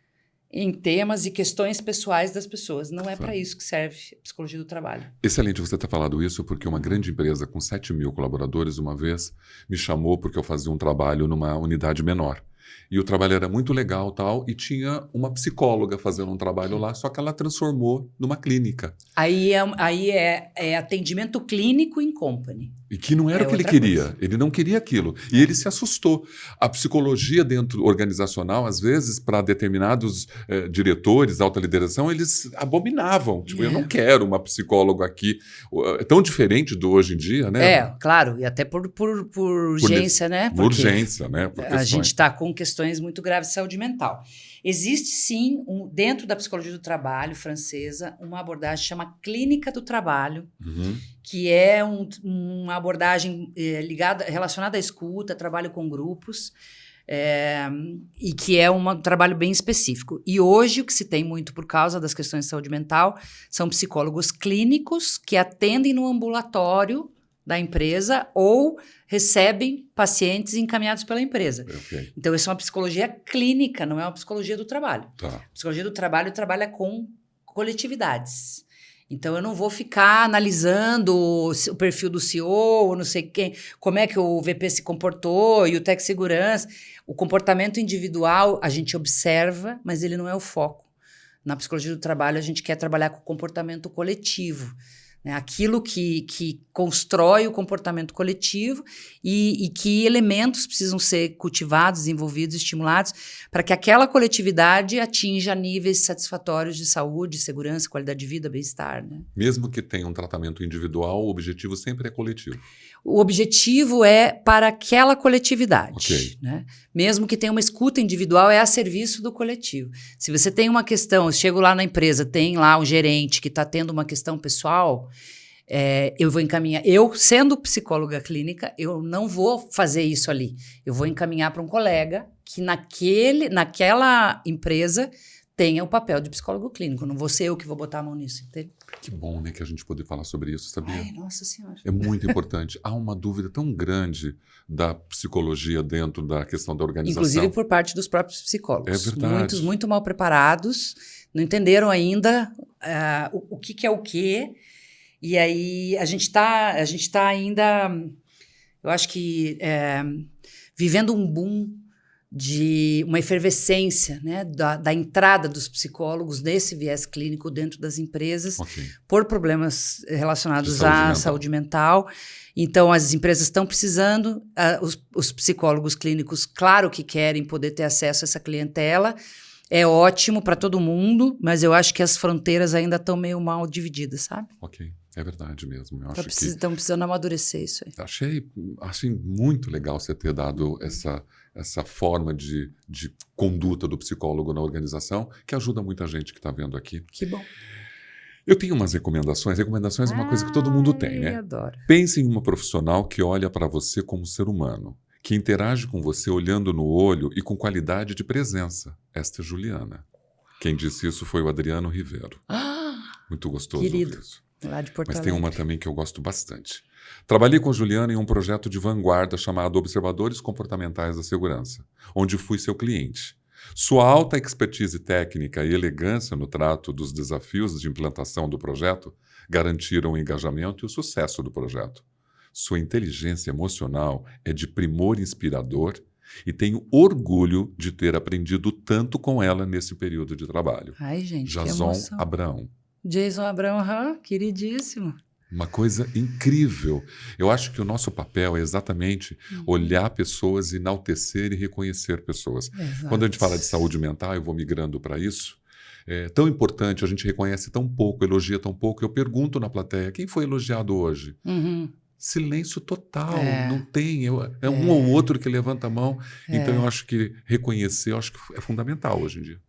em temas e questões pessoais das pessoas. Não é para isso que serve a psicologia do trabalho. Excelente você ter falado isso, porque uma grande empresa com 7.000 colaboradores, uma vez, me chamou porque eu fazia um trabalho numa unidade menor. E o trabalho era muito legal tal, e tinha uma psicóloga fazendo um trabalho lá, só que ela transformou numa clínica. Aí é atendimento clínico em company. E que não era o que ele queria. Coisa. Ele não queria aquilo. E ele se assustou. A psicologia dentro organizacional, às vezes, para determinados diretores, alta liderança, eles abominavam. Tipo, eu não quero uma psicóloga aqui. É tão diferente do hoje em dia, né? Claro. E até por urgência, né? Por urgência, né? A gente está com com questões muito graves de saúde mental. Existe, sim, dentro da psicologia do trabalho francesa, uma abordagem que chama clínica do trabalho, que é uma abordagem relacionada à escuta, trabalho com grupos, e que é um trabalho bem específico. E hoje o que se tem muito por causa das questões de saúde mental são psicólogos clínicos que atendem no ambulatório da empresa ou recebem pacientes encaminhados pela empresa. Okay. Então, isso é uma psicologia clínica, não é uma psicologia do trabalho. Tá. A psicologia do trabalho trabalha com coletividades. Então, eu não vou ficar analisando o perfil do CEO, ou não sei quem, como é que o VP se comportou e o Tech Segurança. O comportamento individual a gente observa, mas ele não é o foco. Na psicologia do trabalho, a gente quer trabalhar com o comportamento coletivo, né? Aquilo que constrói o comportamento coletivo e que elementos precisam ser cultivados, desenvolvidos, estimulados para que aquela coletividade atinja níveis satisfatórios de saúde, segurança, qualidade de vida, bem-estar. Né? Mesmo que tenha um tratamento individual, o objetivo sempre é coletivo. O objetivo é para aquela coletividade. Okay. Né? Mesmo que tenha uma escuta individual, é a serviço do coletivo. Se você tem uma questão, eu chego lá na empresa, tem lá um gerente que está tendo uma questão pessoal, eu vou encaminhar. Eu, sendo psicóloga clínica, eu não vou fazer isso ali. Eu vou encaminhar para um colega que naquela empresa tenha o papel de psicólogo clínico. Não vou ser eu que vou botar a mão nisso, entende? Que bom, né, que a gente poder falar sobre isso, sabia? Ai, nossa senhora. É muito importante. Há uma dúvida tão grande da psicologia dentro da questão da organização. Inclusive por parte dos próprios psicólogos. É verdade. Muitos muito mal preparados, não entenderam ainda o que é o quê. E aí a gente tá ainda, eu acho que vivendo um boom de uma efervescência, né, da entrada dos psicólogos nesse viés clínico dentro das empresas, Okay. por problemas relacionados à saúde mental. Então, as empresas estão precisando, os psicólogos clínicos, claro que querem poder ter acesso a essa clientela, é ótimo para todo mundo, mas eu acho que as fronteiras ainda estão meio mal divididas, sabe? Ok, é verdade mesmo. Estão precisando amadurecer isso aí. Achei muito legal você ter dado essa forma de conduta do psicólogo na organização, que ajuda muita gente que está vendo aqui. Que bom. Eu tenho umas recomendações. Recomendações é uma coisa que todo mundo tem, né? Eu adoro. Pense em uma profissional que olha para você como ser humano, que interage com você olhando no olho e com qualidade de presença. Esta é Juliana. Quem disse isso foi o Adriano Ribeiro. Muito gostoso querido, ouvir isso. Lá de Porto Mas Alegre. tem uma também que eu gosto bastante. Trabalhei com a Juliana em um projeto de vanguarda chamado Observadores Comportamentais da Segurança, onde fui seu cliente. Sua alta expertise técnica e elegância no trato dos desafios de implantação do projeto garantiram o engajamento e o sucesso do projeto. Sua inteligência emocional é de primor inspirador e tenho orgulho de ter aprendido tanto com ela nesse período de trabalho. Ai, gente, que Jason emoção. Abraão. Jason Abraão, queridíssimo. Uma coisa incrível. Eu acho que o nosso papel é exatamente olhar pessoas, enaltecer e reconhecer pessoas. Exato. Quando a gente fala de saúde mental, eu vou migrando para isso. É tão importante, a gente reconhece tão pouco, elogia tão pouco. Eu pergunto na plateia, quem foi elogiado hoje? Silêncio total, não tem. É um ou outro que levanta a mão. Então eu acho que reconhecer, eu acho que é fundamental hoje em dia.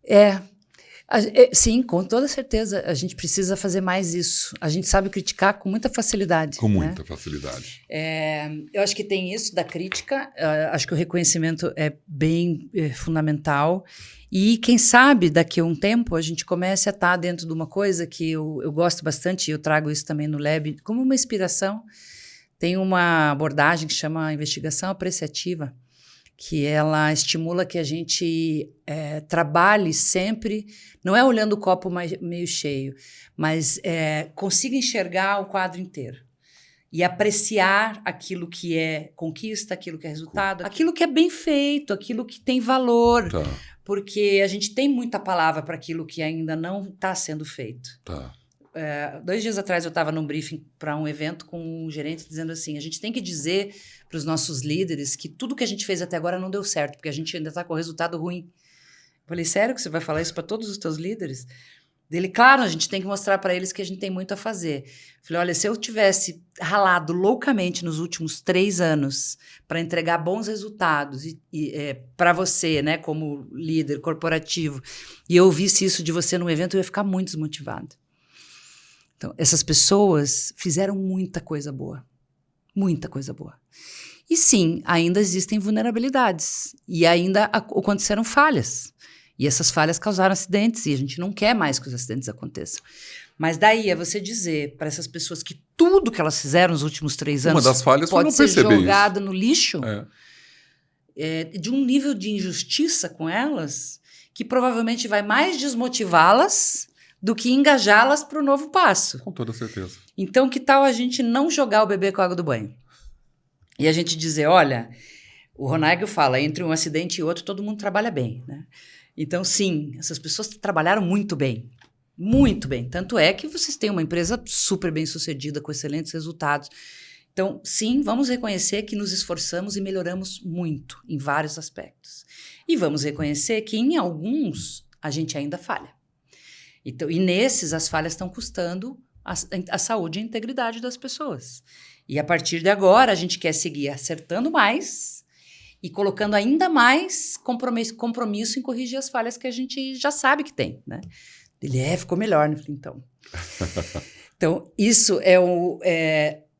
Sim, com toda certeza. A gente precisa fazer mais isso. A gente sabe criticar com muita facilidade. Com né? muita facilidade. Eu acho que tem isso da crítica. Acho que o reconhecimento é bem fundamental. E quem sabe daqui a um tempo a gente comece a estar dentro de uma coisa que eu gosto bastante, e eu trago isso também no Lab como uma inspiração. Tem uma abordagem que chama investigação apreciativa, que ela estimula que a gente trabalhe sempre, não é olhando o copo meio cheio, mas consiga enxergar o quadro inteiro e apreciar aquilo que é conquista, aquilo que é resultado, aquilo que é bem feito, aquilo que tem valor, porque a gente tem muita palavra para aquilo que ainda não está sendo feito. 2 dias atrás eu estava num briefing para um evento com um gerente dizendo assim, a gente tem que dizer para os nossos líderes que tudo que a gente fez até agora não deu certo, porque a gente ainda está com resultado ruim. Eu falei, sério que você vai falar isso para todos os teus líderes? Dele, claro, a gente tem que mostrar para eles que a gente tem muito a fazer. Falei, olha, se eu tivesse ralado loucamente nos últimos 3 anos para entregar bons resultados para você, né, como líder corporativo, e eu ouvisse isso de você num evento, eu ia ficar muito desmotivado. Então, essas pessoas fizeram muita coisa boa. Muita coisa boa. E sim, ainda existem vulnerabilidades. E ainda aconteceram falhas. E essas falhas causaram acidentes. E a gente não quer mais que os acidentes aconteçam. Mas daí é você dizer para essas pessoas que tudo que elas fizeram nos últimos 3 anos Uma das falhas foi pode não ser perceber jogado isso. no lixo, de um nível de injustiça com elas, que provavelmente vai mais desmotivá-las do que engajá-las para o novo passo. Com toda certeza. Então, que tal a gente não jogar o bebê com a água do banho? E a gente dizer, olha, o Ronagel fala, entre um acidente e outro, todo mundo trabalha bem, né? Então, sim, essas pessoas trabalharam muito bem. Muito bem. Tanto é que vocês têm uma empresa super bem sucedida, com excelentes resultados. Então, sim, vamos reconhecer que nos esforçamos e melhoramos muito em vários aspectos. E vamos reconhecer que em alguns a gente ainda falha. Então, e nesses as falhas estão custando a saúde e a integridade das pessoas. E a partir de agora a gente quer seguir acertando mais e colocando ainda mais compromisso em corrigir as falhas que a gente já sabe que tem, né? Ele ficou melhor, né? Então, isso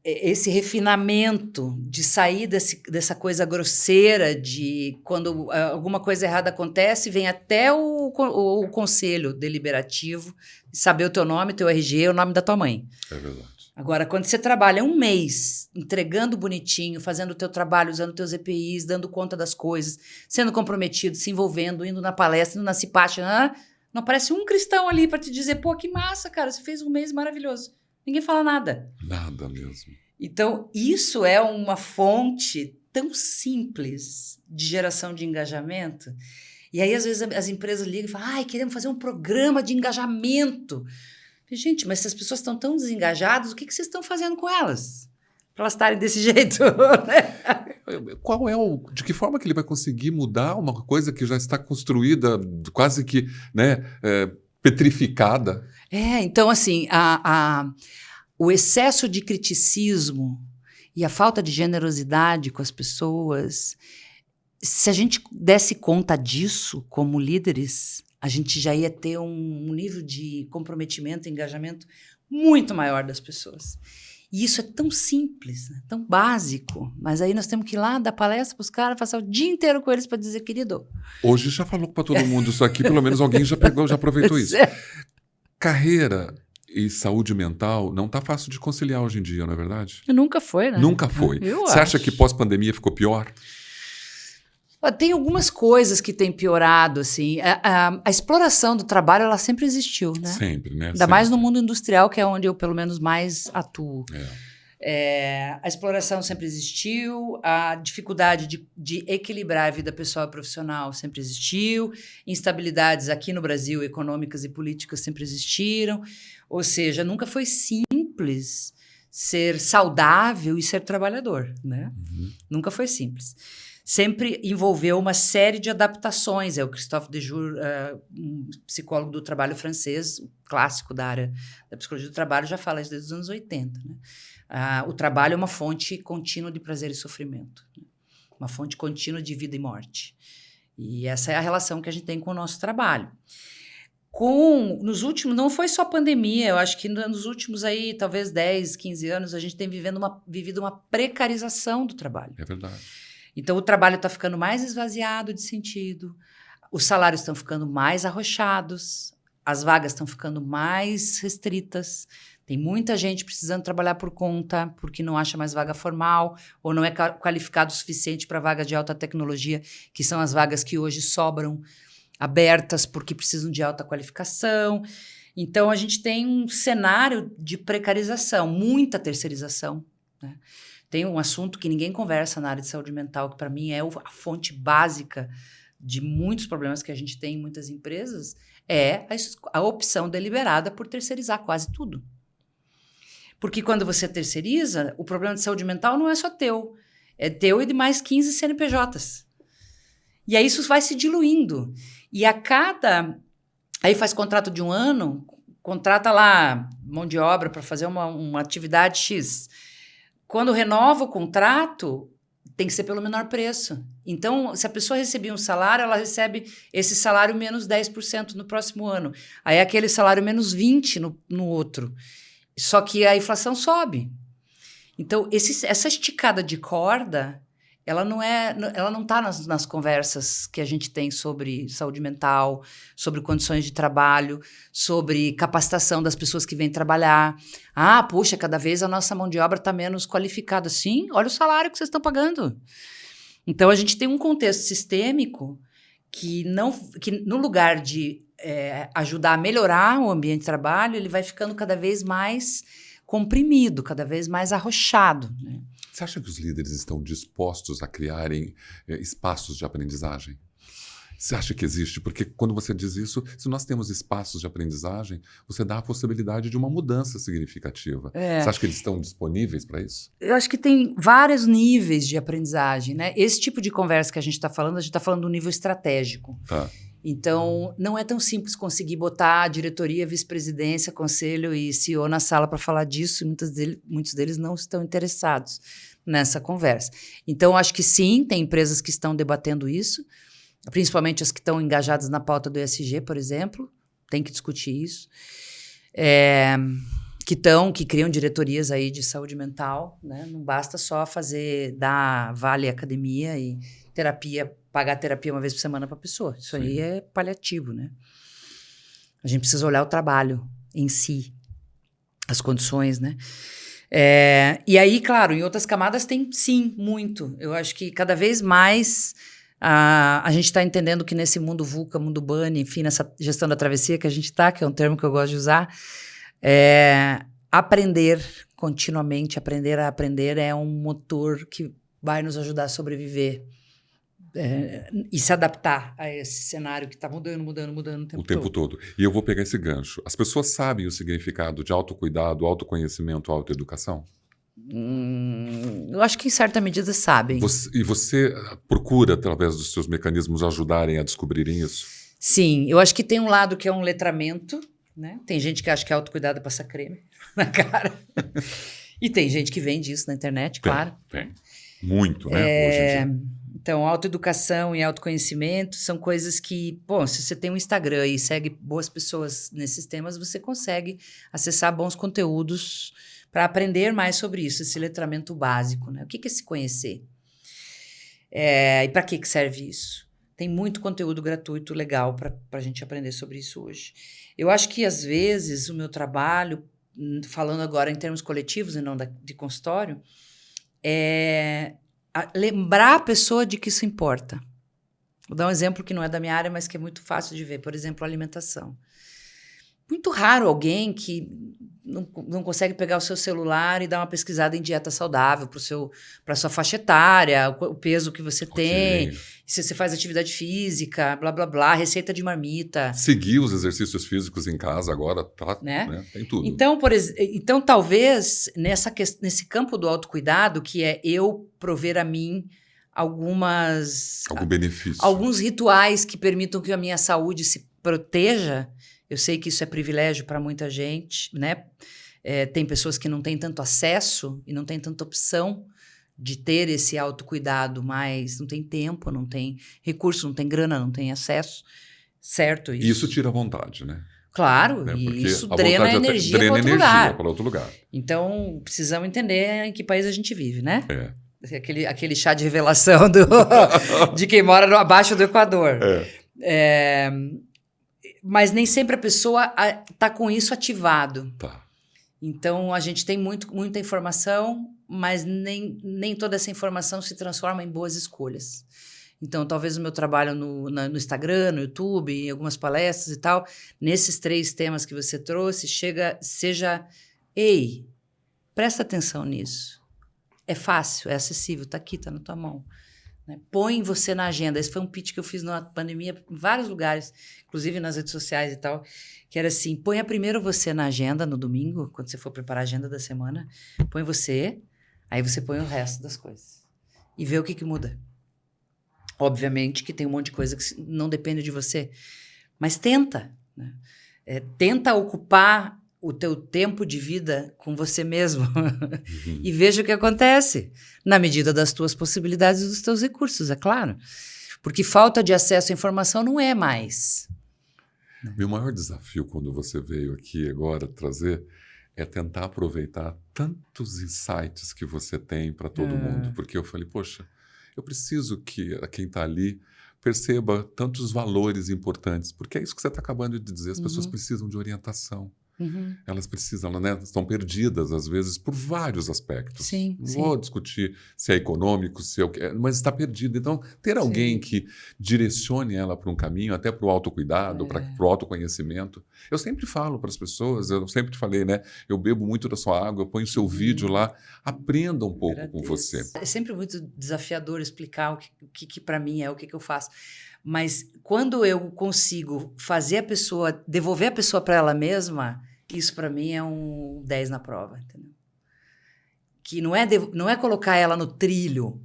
esse refinamento de sair dessa coisa grosseira de quando alguma coisa errada acontece, vem até o conselho deliberativo, saber o teu nome, teu RG, o nome da tua mãe. É verdade. Agora, quando você trabalha 1 mês, entregando bonitinho, fazendo o teu trabalho, usando teus EPIs, dando conta das coisas, sendo comprometido, se envolvendo, indo na palestra, indo na CIPAT, não aparece um cristão ali para te dizer, pô, que massa, cara, você fez 1 mês maravilhoso. Ninguém fala nada. Nada mesmo. Então, isso é uma fonte tão simples de geração de engajamento. E aí, às vezes, as empresas ligam e falam, queremos fazer um programa de engajamento. Gente, mas se as pessoas estão tão desengajadas, o que vocês estão fazendo com elas? Para elas estarem desse jeito, né? De que forma que ele vai conseguir mudar uma coisa que já está construída, quase que, né, petrificada? Então, assim, o excesso de criticismo e a falta de generosidade com as pessoas, se a gente desse conta disso como líderes, a gente já ia ter um nível de comprometimento e engajamento muito maior das pessoas. E isso é tão simples, né? Tão básico, mas aí nós temos que ir lá dar palestra para os caras, passar o dia inteiro com eles para dizer, querido... Hoje já falou para todo mundo isso aqui, pelo menos alguém já pegou, já aproveitou isso. Carreira e saúde mental não está fácil de conciliar hoje em dia, não é verdade? Nunca foi, né? Nunca foi. Você acha que pós-pandemia ficou pior? Tem algumas coisas que têm piorado, assim. A exploração do trabalho, ela sempre existiu, né? Sempre, né? Ainda mais no mundo industrial, que é onde eu, pelo menos, mais atuo. A exploração sempre existiu, a dificuldade de equilibrar a vida pessoal e profissional sempre existiu, instabilidades aqui no Brasil, econômicas e políticas, sempre existiram. Ou seja, nunca foi simples ser saudável e ser trabalhador, né? Nunca foi simples. Sempre envolveu uma série de adaptações. O Christophe Dejour, um psicólogo do trabalho francês, clássico da área da psicologia do trabalho, já fala isso desde os anos 80. Né? O trabalho é uma fonte contínua de prazer e sofrimento. Né? Uma fonte contínua de vida e morte. E essa é a relação que a gente tem com o nosso trabalho. Nos últimos, não foi só pandemia, eu acho que nos últimos aí, talvez 10, 15 anos, a gente tem vivido uma precarização do trabalho. É verdade. Então, o trabalho está ficando mais esvaziado de sentido, os salários estão ficando mais arrochados, as vagas estão ficando mais restritas, tem muita gente precisando trabalhar por conta, porque não acha mais vaga formal, ou não é qualificado o suficiente para vagas de alta tecnologia, que são as vagas que hoje sobram abertas, porque precisam de alta qualificação. Então, a gente tem um cenário de precarização, muita terceirização, né? Tem um assunto que ninguém conversa na área de saúde mental, que para mim é a fonte básica de muitos problemas que a gente tem em muitas empresas, é a opção deliberada por terceirizar quase tudo. Porque quando você terceiriza, o problema de saúde mental não é só teu, é teu e de mais 15 CNPJs. E aí isso vai se diluindo. E a cada Aí faz contrato de 1 ano, contrata lá mão de obra para fazer uma atividade X. Quando renova o contrato, tem que ser pelo menor preço. Então, se a pessoa recebia um salário, ela recebe esse salário menos 10% no próximo ano. Aí aquele salário menos 20% no outro. Só que a inflação sobe. Então, essa esticada de corda, ela não está nas conversas que a gente tem sobre saúde mental, sobre condições de trabalho, sobre capacitação das pessoas que vêm trabalhar. Ah, puxa, cada vez a nossa mão de obra está menos qualificada. Sim, olha o salário que vocês estão pagando. Então, a gente tem um contexto sistêmico que no lugar de ajudar a melhorar o ambiente de trabalho, ele vai ficando cada vez mais comprimido, cada vez mais arrochado, né? Você acha que os líderes estão dispostos a criarem espaços de aprendizagem? Você acha que existe? Porque quando você diz isso, se nós temos espaços de aprendizagem, você dá a possibilidade de uma mudança significativa. Você acha que eles estão disponíveis para isso? Eu acho que tem vários níveis de aprendizagem, né? Esse tipo de conversa que a gente está falando do nível estratégico. Tá. Então, não é tão simples conseguir botar a diretoria, vice-presidência, conselho e CEO na sala para falar disso, e muitos deles não estão interessados nessa conversa. Então, acho que sim, tem empresas que estão debatendo isso, principalmente as que estão engajadas na pauta do ESG, por exemplo, tem que discutir isso, que criam diretorias aí de saúde mental, né? Não basta só dar vale academia e pagar terapia uma vez por semana para a pessoa. Isso aí é paliativo, né? A gente precisa olhar o trabalho em si, as condições, né? E aí, claro, em outras camadas tem, sim, muito. Eu acho que cada vez mais a gente está entendendo que nesse mundo VUCA, mundo BANI, enfim, nessa gestão da travessia que a gente está, que é um termo que eu gosto de usar, aprender continuamente, aprender a aprender é um motor que vai nos ajudar a sobreviver e se adaptar a esse cenário que está mudando o tempo todo. E eu vou pegar esse gancho. As pessoas sabem o significado de autocuidado, autoconhecimento, autoeducação? Eu acho que em certa medida sabem. E você procura, através dos seus mecanismos, ajudarem a descobrirem isso? Sim, eu acho que tem um lado que é um letramento, né? Tem gente que acha que autocuidado é passar creme na cara. E tem gente que vende isso na internet, claro. Tem. Muito, né? Hoje em dia. Então, autoeducação e autoconhecimento são coisas que, bom, se você tem um Instagram e segue boas pessoas nesses temas, você consegue acessar bons conteúdos para aprender mais sobre isso, esse letramento básico, né? O que é se conhecer? E para que serve isso? Tem muito conteúdo gratuito legal para a gente aprender sobre isso hoje. Eu acho que, às vezes, o meu trabalho, falando agora em termos coletivos e não de consultório, lembrar a pessoa de que isso importa. Vou dar um exemplo que não é da minha área, mas que é muito fácil de ver. Por exemplo, alimentação. Muito raro alguém que não consegue pegar o seu celular e dar uma pesquisada em dieta saudável para a sua faixa etária, o peso que você tem, se você faz atividade física, blá, blá, blá, receita de marmita. Seguir os exercícios físicos em casa agora, tá, né? Tem tudo. Então, talvez, nesse campo do autocuidado, que é eu prover a mim algum benefício, alguns rituais que permitam que a minha saúde se proteja. Eu sei que isso é privilégio para muita gente, né? Tem pessoas que não têm tanto acesso e não têm tanta opção de ter esse autocuidado, mas não tem tempo, não tem recurso, não tem grana, não tem acesso. Certo isso. Isso tira a vontade, né? Claro, e isso drena a energia para outro lugar. Então, precisamos entender em que país a gente vive, né? Aquele chá de revelação de quem mora abaixo do Equador. Mas nem sempre a pessoa está com isso ativado. Tá. Então, a gente tem muita informação, mas nem toda essa informação se transforma em boas escolhas. Então, talvez o meu trabalho no Instagram, no YouTube, em algumas palestras e tal, nesses 3 temas que você trouxe, seja, ei, presta atenção nisso. É fácil, é acessível, está aqui, está na tua mão. Né? Põe você na agenda. Esse foi um pitch que eu fiz na pandemia em vários lugares, inclusive nas redes sociais e tal, que era assim, ponha primeiro você na agenda no domingo, quando você for preparar a agenda da semana, põe você, aí você põe o resto das coisas. E vê o que muda. Obviamente que tem um monte de coisa que não depende de você, mas tenta. né? Tenta ocupar o teu tempo de vida com você mesmo e veja o que acontece, na medida das tuas possibilidades e dos teus recursos, é claro. Porque falta de acesso à informação não é mais. Meu maior desafio quando você veio aqui agora trazer é tentar aproveitar tantos insights que você tem para todo mundo. Porque eu falei, poxa, eu preciso que quem está ali perceba tantos valores importantes. Porque é isso que você está acabando de dizer, as pessoas precisam de orientação. Elas precisam, né? Estão perdidas, às vezes, por vários aspectos. Sim, Não vou discutir se é econômico, se é o que, mas está perdida. Então, ter alguém que direcione ela para um caminho, até para o autocuidado, para o autoconhecimento. Eu sempre falo para as pessoas, eu sempre te falei, né? Eu bebo muito da sua água, eu ponho o seu vídeo lá, aprenda um pouco com você. É sempre muito desafiador explicar o que para mim é, o que eu faço. Mas quando eu consigo fazer a pessoa, devolver a pessoa para ela mesma, isso para mim é um 10 na prova, entendeu? Que não é colocar ela no trilho.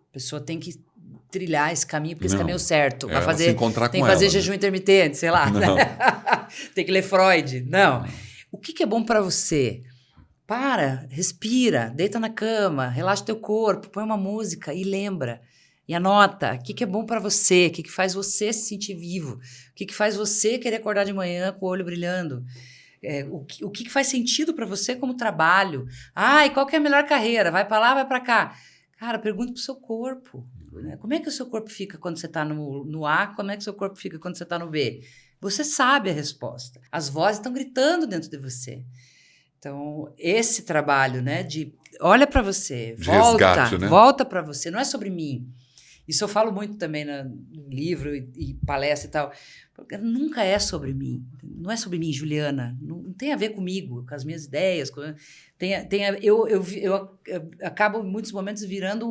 A pessoa tem que trilhar esse caminho, porque esse caminho é o certo. Vai fazer, se encontrar tem com que fazer ela, jejum intermitente, sei lá. Não. Tem que ler Freud. Não. O que é bom para você? Para, respira, deita na cama, relaxa teu corpo, põe uma música e lembra. E anota o que é bom para você, o que faz você se sentir vivo, o que faz você querer acordar de manhã com o olho brilhando, o que faz sentido para você como trabalho. E qual que é a melhor carreira? Vai para lá, vai para cá. Cara, pergunta pro seu corpo. Né? Como é que o seu corpo fica quando você está no A? Como é que o seu corpo fica quando você está no B? Você sabe a resposta. As vozes estão gritando dentro de você. Então, esse trabalho, né, de olha para você, de resgate, né? Volta para você, não é sobre mim. Isso eu falo muito também no livro e palestra e tal. Porque nunca é sobre mim. Não é sobre mim, Juliana. Não tem a ver comigo, com as minhas ideias. Eu acabo, em muitos momentos, virando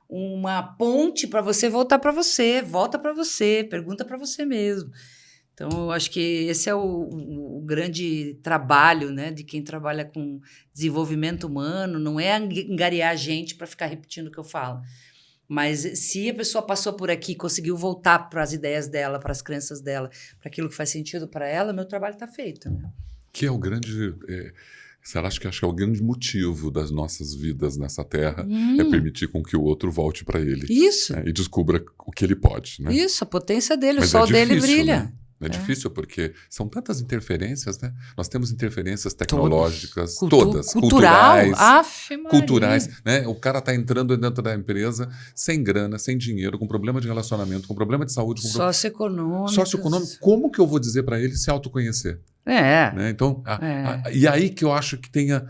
uma ponte para você voltar para você. Volta para você, pergunta para você mesmo. Então, eu acho que esse é o grande trabalho, né, de quem trabalha com desenvolvimento humano. Não é angariar gente para ficar repetindo o que eu falo. Mas se a pessoa passou por aqui e conseguiu voltar para as ideias dela, para as crenças dela, para aquilo que faz sentido para ela, meu trabalho está feito. Né? Que é o grande... acho que é o grande motivo das nossas vidas nessa Terra, é permitir com que o outro volte para ele. Isso. E descubra o que ele pode. Né? Isso, a potência dele, Mas o sol dele brilha. Né? É difícil porque são tantas interferências, né? Nós temos interferências tecnológicas, todas, culturais, né? O cara está entrando dentro da empresa sem grana, sem dinheiro, com problema de relacionamento, com problema de saúde, com socioeconômico. Como que eu vou dizer para ele se autoconhecer? Né? Então, e aí que eu acho que tenha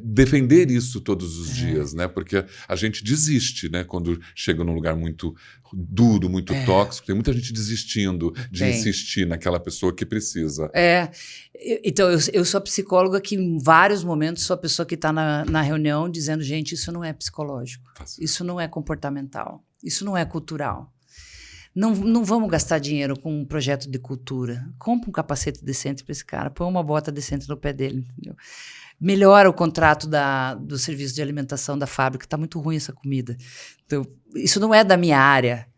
defender isso todos os dias, né? Porque a gente desiste, né? Quando chega num lugar muito duro, muito tóxico, tem muita gente desistindo de insistir naquela pessoa que precisa. Então, eu sou a psicóloga que em vários momentos sou a pessoa que está na reunião dizendo, gente, isso não é psicológico, isso não é comportamental, isso não é cultural. Não vamos gastar dinheiro com um projeto de cultura. Compra um capacete decente para esse cara, põe uma bota decente no pé dele, entendeu? Melhora o contrato do serviço de alimentação da fábrica, está muito ruim essa comida. Então, isso não é da minha área,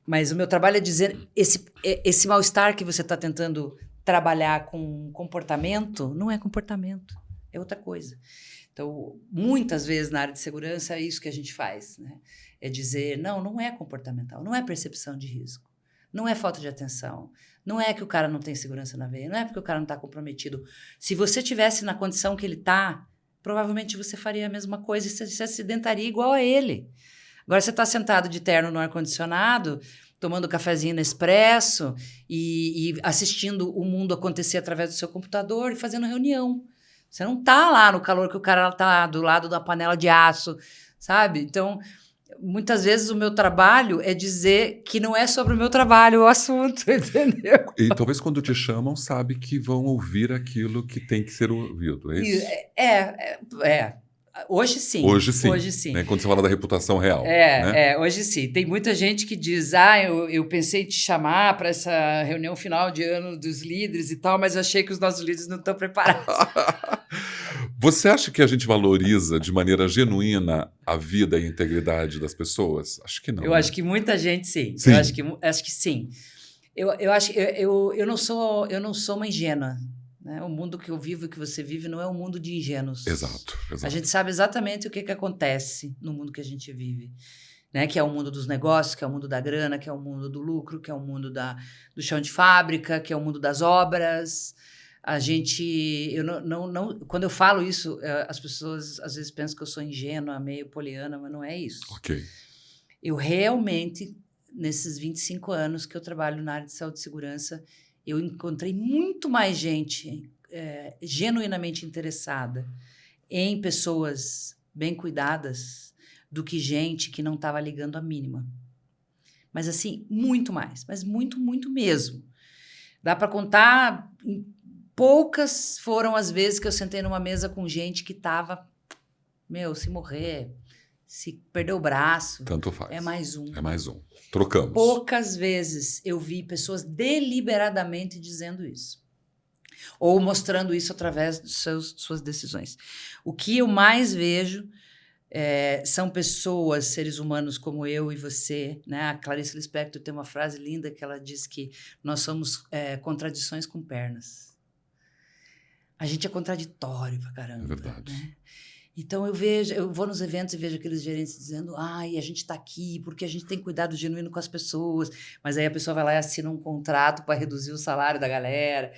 mas o meu trabalho é dizer, esse mal-estar que você está tentando trabalhar com comportamento, não é comportamento, é outra coisa. Então, muitas vezes na área de segurança é isso que a gente faz, né? É dizer, não é comportamental, não é percepção de risco, não é falta de atenção, não é que o cara não tem segurança na veia, não é porque o cara não está comprometido. Se você tivesse na condição que ele está, provavelmente você faria a mesma coisa e você se acidentaria igual a ele. Agora você está sentado de terno no ar-condicionado, tomando cafezinho Nespresso e assistindo o mundo acontecer através do seu computador e fazendo reunião. Você não está lá no calor que o cara está do lado da panela de aço, sabe? Então, muitas vezes o meu trabalho é dizer que não é sobre o meu trabalho o assunto, entendeu? E talvez quando te chamam, sabe que vão ouvir aquilo que tem que ser ouvido, é isso? Hoje sim. Hoje sim. Hoje sim. Né? Quando você fala da reputação real. Hoje sim. Tem muita gente que diz, eu pensei em te chamar para essa reunião final de ano dos líderes e tal, mas eu achei que os nossos líderes não estão preparados. Você acha que a gente valoriza de maneira genuína a vida e a integridade das pessoas? Acho que não. Eu acho que muita gente sim. Sim. Eu acho que sim. Eu acho que eu não sou uma ingênua, né? O mundo que eu vivo e que você vive não é um mundo de ingênuos. Exato, A exato. gente sabe exatamente o que acontece no mundo que a gente vive, né? Que é o mundo dos negócios, que é o mundo da grana, que é o mundo do lucro, que é o mundo do chão de fábrica, que é o mundo das obras. Eu não, quando eu falo isso, as pessoas às vezes pensam que eu sou ingênua, meio poliana, mas não é isso. Ok. Eu realmente, nesses 25 anos que eu trabalho na área de saúde e segurança, eu encontrei muito mais gente genuinamente interessada em pessoas bem cuidadas do que gente que não estava ligando a mínima. Mas assim, muito mais, mas muito, muito mesmo. Dá para contar, poucas foram as vezes que eu sentei numa mesa com gente que estava, se morrer, se perder o braço, Tanto faz. é mais um. É mais um. Trocamos. Poucas vezes eu vi pessoas deliberadamente dizendo isso. Ou mostrando isso através de suas decisões. O que eu mais vejo são pessoas, seres humanos como eu e você, né? A Clarice Lispector tem uma frase linda que ela diz que nós somos contradições com pernas. A gente é contraditório pra caramba. É verdade. Né? Então eu vou nos eventos e vejo aqueles gerentes dizendo, a gente está aqui porque a gente tem cuidado genuíno com as pessoas, mas aí a pessoa vai lá e assina um contrato para reduzir o salário da galera.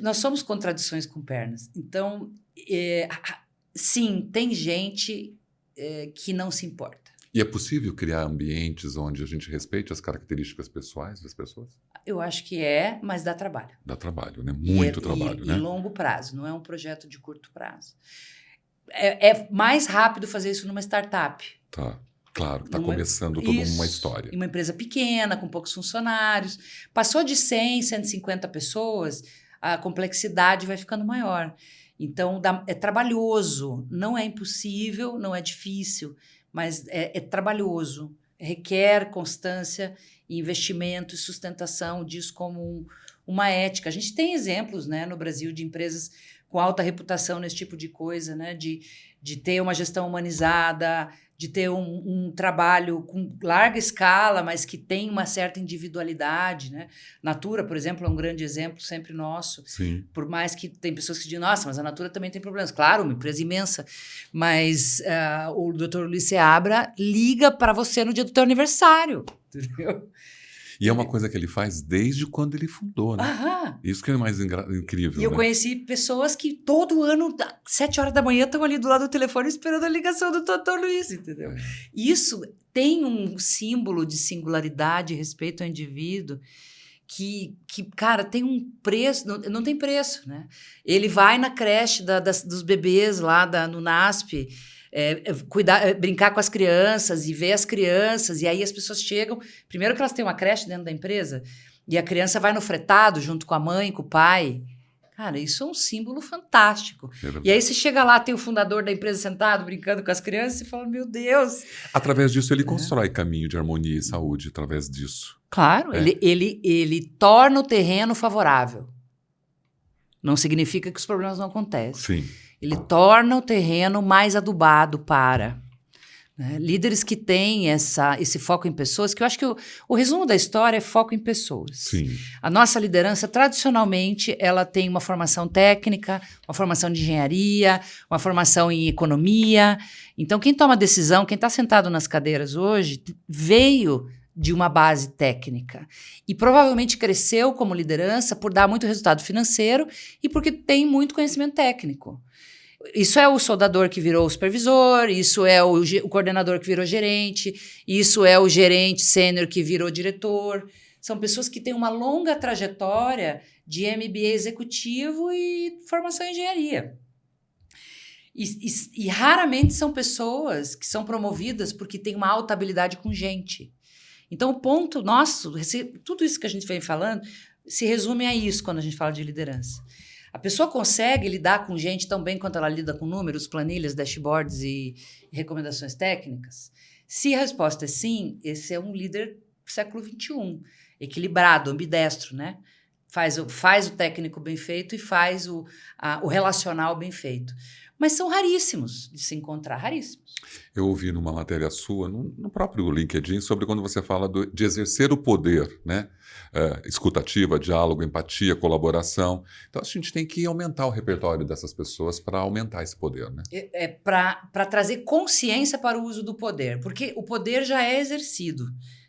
Nós somos contradições com pernas. Então, sim, tem gente que não se importa. E é possível criar ambientes onde a gente respeite as características pessoais das pessoas? Eu acho que mas dá trabalho. Dá trabalho, né? Muito trabalho, né? E longo prazo, não é um projeto de curto prazo. É mais rápido fazer isso numa startup. Tá, claro, está começando toda uma história. Em uma empresa pequena, com poucos funcionários. Passou de 100, 150 pessoas, a complexidade vai ficando maior. Então, é trabalhoso. Não é impossível, não é difícil, mas é trabalhoso. Requer constância, investimento e sustentação disso como uma ética. A gente tem exemplos, né, no Brasil de empresas com alta reputação nesse tipo de coisa, né, de ter uma gestão humanizada, de ter um trabalho com larga escala, mas que tem uma certa individualidade, né? Natura, por exemplo, é um grande exemplo sempre nosso. Sim. Por mais que tem pessoas que dizem, nossa, mas a Natura também tem problemas. Claro, uma empresa imensa, mas o Dr. Luiz Seabra liga para você no dia do teu aniversário, entendeu? E é uma coisa que ele faz desde quando ele fundou, né? Aham. Isso que é mais incrível, E eu conheci pessoas que todo ano, às 7 horas da manhã, estão ali do lado do telefone esperando a ligação do Dr. Luiz, entendeu? Isso tem um símbolo de singularidade, respeito ao indivíduo, que cara, tem um preço, não tem preço, né? Ele vai na creche dos bebês lá no NASP, brincar com as crianças e ver as crianças, e aí as pessoas chegam, primeiro que elas têm uma creche dentro da empresa, e a criança vai no fretado junto com a mãe, com o pai. Cara, isso é um símbolo fantástico. E aí você chega lá, tem o fundador da empresa sentado, brincando com as crianças, e fala, meu Deus. Através disso, ele constrói caminho de harmonia e saúde, através disso. Claro, ele torna o terreno favorável. Não significa que os problemas não acontecem. Sim. Ele torna o terreno mais adubado para... Né? Líderes que têm esse foco em pessoas, que eu acho que o resumo da história é foco em pessoas. Sim. A nossa liderança, tradicionalmente, ela tem uma formação técnica, uma formação de engenharia, uma formação em economia. Então, quem toma decisão, quem está sentado nas cadeiras hoje, veio de uma base técnica e provavelmente cresceu como liderança por dar muito resultado financeiro e porque tem muito conhecimento técnico. Isso é o soldador que virou o supervisor, isso é o coordenador que virou gerente, isso é o gerente sênior que virou diretor. São pessoas que têm uma longa trajetória de MBA executivo e formação em engenharia. E raramente são pessoas que são promovidas porque têm uma alta habilidade com gente. Então, o ponto nosso, tudo isso que a gente vem falando, se resume a isso quando a gente fala de liderança. A pessoa consegue lidar com gente tão bem quanto ela lida com números, planilhas, dashboards e recomendações técnicas? Se a resposta é sim, esse é um líder do século XXI, equilibrado, ambidestro, né? Faz o técnico bem feito e faz o relacional bem feito. mas são raríssimos de se encontrar, raríssimos. Eu ouvi numa matéria sua, no próprio LinkedIn, sobre quando você fala de exercer o poder, né? Escutativa, diálogo, empatia, colaboração. Então, a gente tem que aumentar o repertório dessas pessoas para aumentar esse poder, né? Para trazer consciência para o uso do poder, porque o poder já é exercido.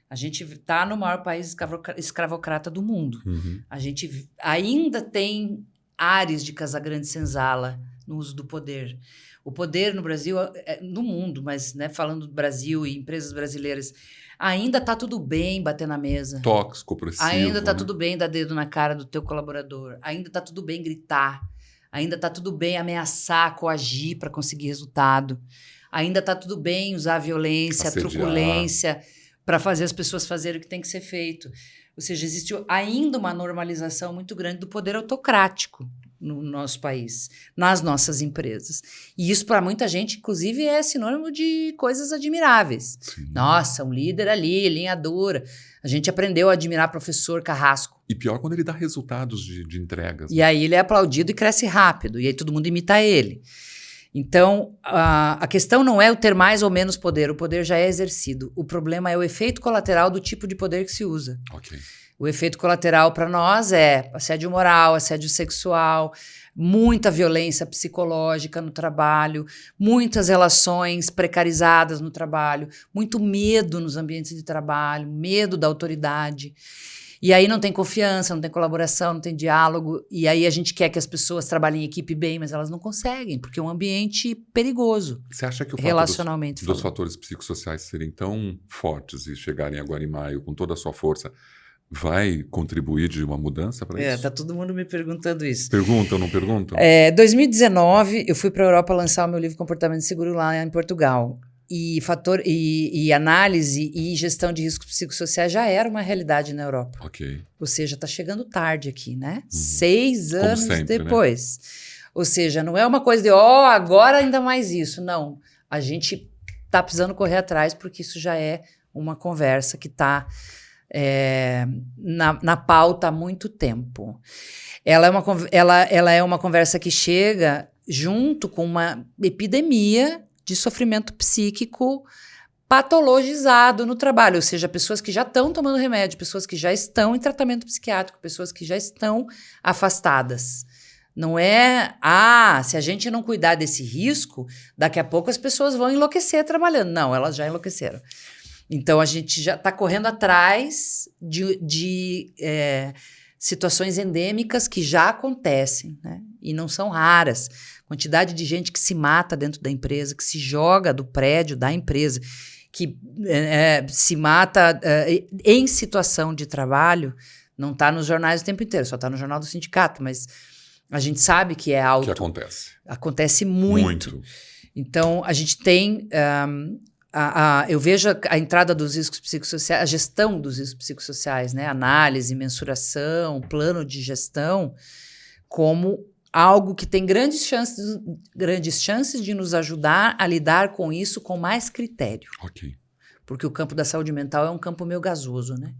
A gente está no maior país escravocrata do mundo. Uhum. A gente ainda tem ares de Casagrande-Senzala no uso do poder. O poder no Brasil, no mundo, mas né, falando do Brasil e empresas brasileiras, ainda está tudo bem bater na mesa. Tóxico, opressivo. Ainda está né? tudo bem dar dedo na cara do teu colaborador. Ainda está tudo bem gritar. Ainda está tudo bem ameaçar, coagir para conseguir resultado. Ainda está tudo bem usar violência, Assediar. truculência para fazer as pessoas fazerem o que tem que ser feito. Ou seja, existe ainda uma normalização muito grande do poder autocrático no nosso país, nas nossas empresas. E isso, para muita gente, inclusive, é sinônimo de coisas admiráveis. Sim. Nossa, um líder ali, linha dura. A gente aprendeu a admirar professor Carrasco. E pior quando ele dá resultados de entregas. E aí ele é aplaudido e cresce rápido. E aí todo mundo imita ele. Então, a questão não é o ter mais ou menos poder. O poder já é exercido. O problema é o efeito colateral do tipo de poder que se usa. Ok. O efeito colateral para nós é assédio moral, assédio sexual, muita violência psicológica no trabalho, muitas relações precarizadas no trabalho, muito medo nos ambientes de trabalho, medo da autoridade. E aí não tem confiança, não tem colaboração, não tem diálogo. E aí a gente quer que as pessoas trabalhem em equipe bem, mas elas não conseguem, porque é um ambiente perigoso. Você acha que o fato relacionalmente dos fatores psicossociais serem tão fortes e chegarem agora em maio com toda a sua força vai contribuir de uma mudança para isso? Tá todo mundo me perguntando isso. Perguntam, não perguntam? 2019, eu fui para a Europa lançar o meu livro Comportamento Seguro lá em Portugal. E análise e gestão de riscos psicossociais já era uma realidade na Europa. Ok. Ou seja, está chegando tarde aqui, né? 6 anos sempre, depois. Né? Ou seja, não é uma coisa de, agora ainda mais isso. Não, a gente está precisando correr atrás porque isso já é uma conversa que está na pauta há muito tempo. Ela é uma conversa que chega junto com uma epidemia de sofrimento psíquico patologizado no trabalho, ou seja, pessoas que já estão tomando remédio, pessoas que já estão em tratamento psiquiátrico, pessoas que já estão afastadas. Não é, se a gente não cuidar desse risco, daqui a pouco as pessoas vão enlouquecer trabalhando. Não, elas já enlouqueceram. Então, a gente já está correndo atrás de situações endêmicas que já acontecem, né? E não são raras. Quantidade de gente que se mata dentro da empresa, que se joga do prédio da empresa, que se mata em situação de trabalho, não está nos jornais o tempo inteiro, só está no jornal do sindicato, mas a gente sabe que é alto. Que acontece. Acontece muito. Então, a gente tem... eu vejo a entrada dos riscos psicossociais, a gestão dos riscos psicossociais, né? Análise, mensuração, plano de gestão, como algo que tem grandes chances de nos ajudar a lidar com isso com mais critério. Ok. Porque o campo da saúde mental é um campo meio gasoso, né?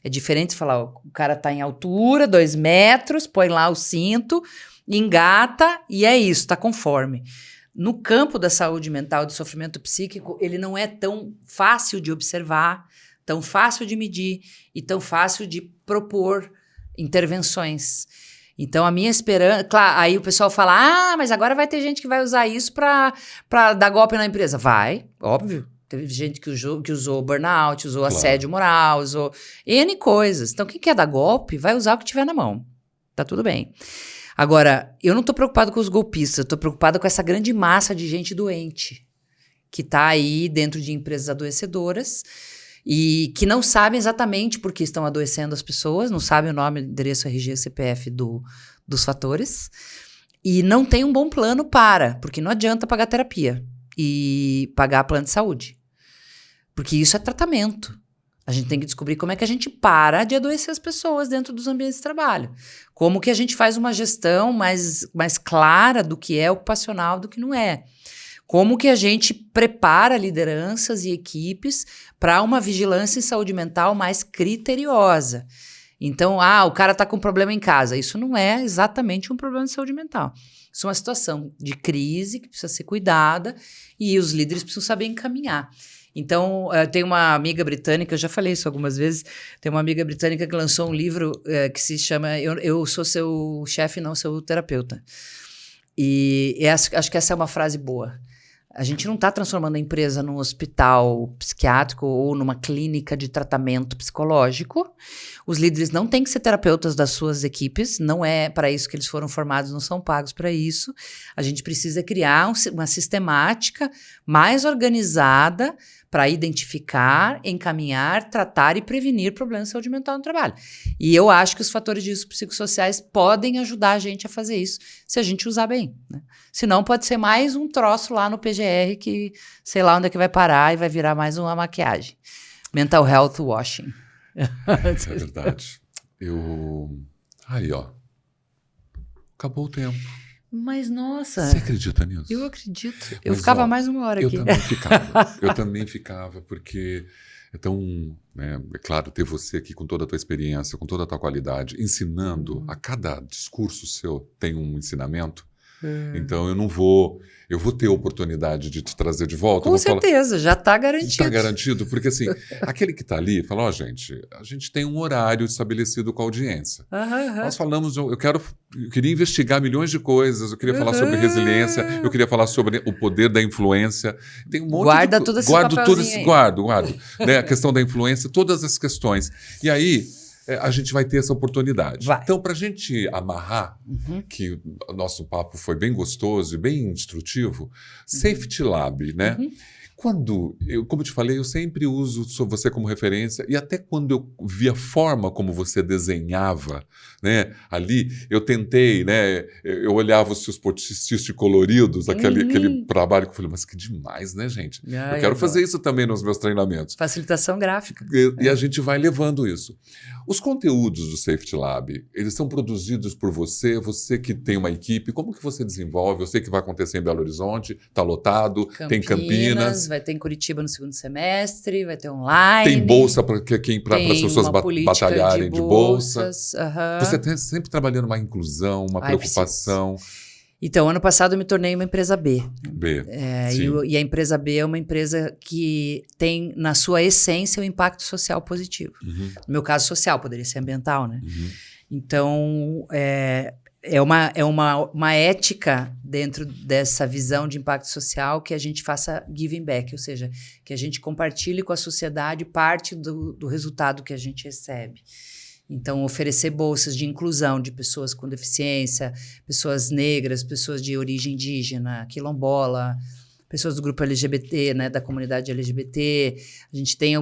É diferente de falar, o cara está em altura, 2 metros, põe lá o cinto, engata e é isso, está conforme. No campo da saúde mental, do sofrimento psíquico, ele não é tão fácil de observar, tão fácil de medir e tão fácil de propor intervenções. Então, a minha esperança... Claro, aí o pessoal fala, mas agora vai ter gente que vai usar isso para dar golpe na empresa. Vai, óbvio. Teve gente que usou burnout, usou assédio moral, usou N coisas. Então, quem quer dar golpe, vai usar o que tiver na mão. Tá tudo bem. Agora, eu não estou preocupado com os golpistas, eu estou preocupado com essa grande massa de gente doente que está aí dentro de empresas adoecedoras e que não sabem exatamente por que estão adoecendo as pessoas, não sabem o nome, endereço, RG, CPF dos fatores e não tem um bom plano porque não adianta pagar terapia e pagar plano de saúde, porque isso é tratamento. A gente tem que descobrir como é que a gente para de adoecer as pessoas dentro dos ambientes de trabalho. Como que a gente faz uma gestão mais clara do que é ocupacional, do que não é. Como que a gente prepara lideranças e equipes para uma vigilância em saúde mental mais criteriosa. Então, o cara está com problema em casa. Isso não é exatamente um problema de saúde mental. Isso é uma situação de crise que precisa ser cuidada e os líderes precisam saber encaminhar. Então, tem uma amiga britânica, eu já falei isso algumas vezes, tem uma amiga britânica que lançou um livro que se chama Eu Sou Seu Chefe, Não Seu Terapeuta. E acho que essa é uma frase boa. A gente não está transformando a empresa num hospital psiquiátrico ou numa clínica de tratamento psicológico. Os líderes não têm que ser terapeutas das suas equipes, não é para isso que eles foram formados, não são pagos para isso. A gente precisa criar uma sistemática mais organizada para identificar, encaminhar, tratar e prevenir problemas de saúde mental no trabalho. E eu acho que os fatores de risco psicossociais podem ajudar a gente a fazer isso, se a gente usar bem, né? Senão pode ser mais um troço lá no PGR que sei lá onde é que vai parar e vai virar mais uma maquiagem. Mental health washing. É verdade. Aí, ó. Acabou o tempo. Mas, nossa... Você acredita nisso? Eu acredito. Eu Mas, ficava mais uma hora aqui. Eu também ficava, porque é tão... Né, é claro, ter você aqui com toda a tua experiência, com toda a tua qualidade, ensinando, a cada discurso seu tem um ensinamento. Então, eu vou ter a oportunidade de te trazer de volta. Com certeza, já está garantido. Está garantido, porque assim, aquele que está ali fala, gente, a gente tem um horário estabelecido com a audiência. Nós falamos, eu queria investigar milhões de coisas, eu queria falar sobre resiliência, eu queria falar sobre o poder da influência. Tem um monte Guarda todo esse papelzinho aí. Guardo, né? A questão da influência, todas as questões. E aí... a gente vai ter essa oportunidade. Então, para a gente amarrar, que o nosso papo foi bem gostoso e bem instrutivo, Safety Lab, né? Como eu te falei, eu sempre uso você como referência, e até quando eu vi a forma como você desenhava, né, ali, eu tentei, né, eu olhava os seus post-it coloridos, aquele trabalho que eu falei, mas que demais, né, gente? Eu quero fazer isso também nos meus treinamentos. Facilitação gráfica. E a gente vai levando isso. Os conteúdos do Safety Lab, eles são produzidos por você que tem uma equipe, como que você desenvolve? Eu sei que vai acontecer em Belo Horizonte, está lotado, tem Campinas. Vai ter em Curitiba no segundo semestre, vai ter online. Tem bolsa para as pessoas batalharem de bolsas. Você está sempre trabalhando uma inclusão, uma preocupação. Então, ano passado eu me tornei uma empresa B. Sim. E a empresa B é uma empresa que tem, na sua essência, um impacto social positivo. No meu caso, social, poderia ser ambiental, né? Então, é uma ética dentro dessa visão de impacto social que a gente faça giving back, ou seja, que a gente compartilhe com a sociedade parte do resultado que a gente recebe. Então, oferecer bolsas de inclusão de pessoas com deficiência, pessoas negras, pessoas de origem indígena, quilombola, pessoas do grupo LGBT, né, da comunidade LGBT. A gente tem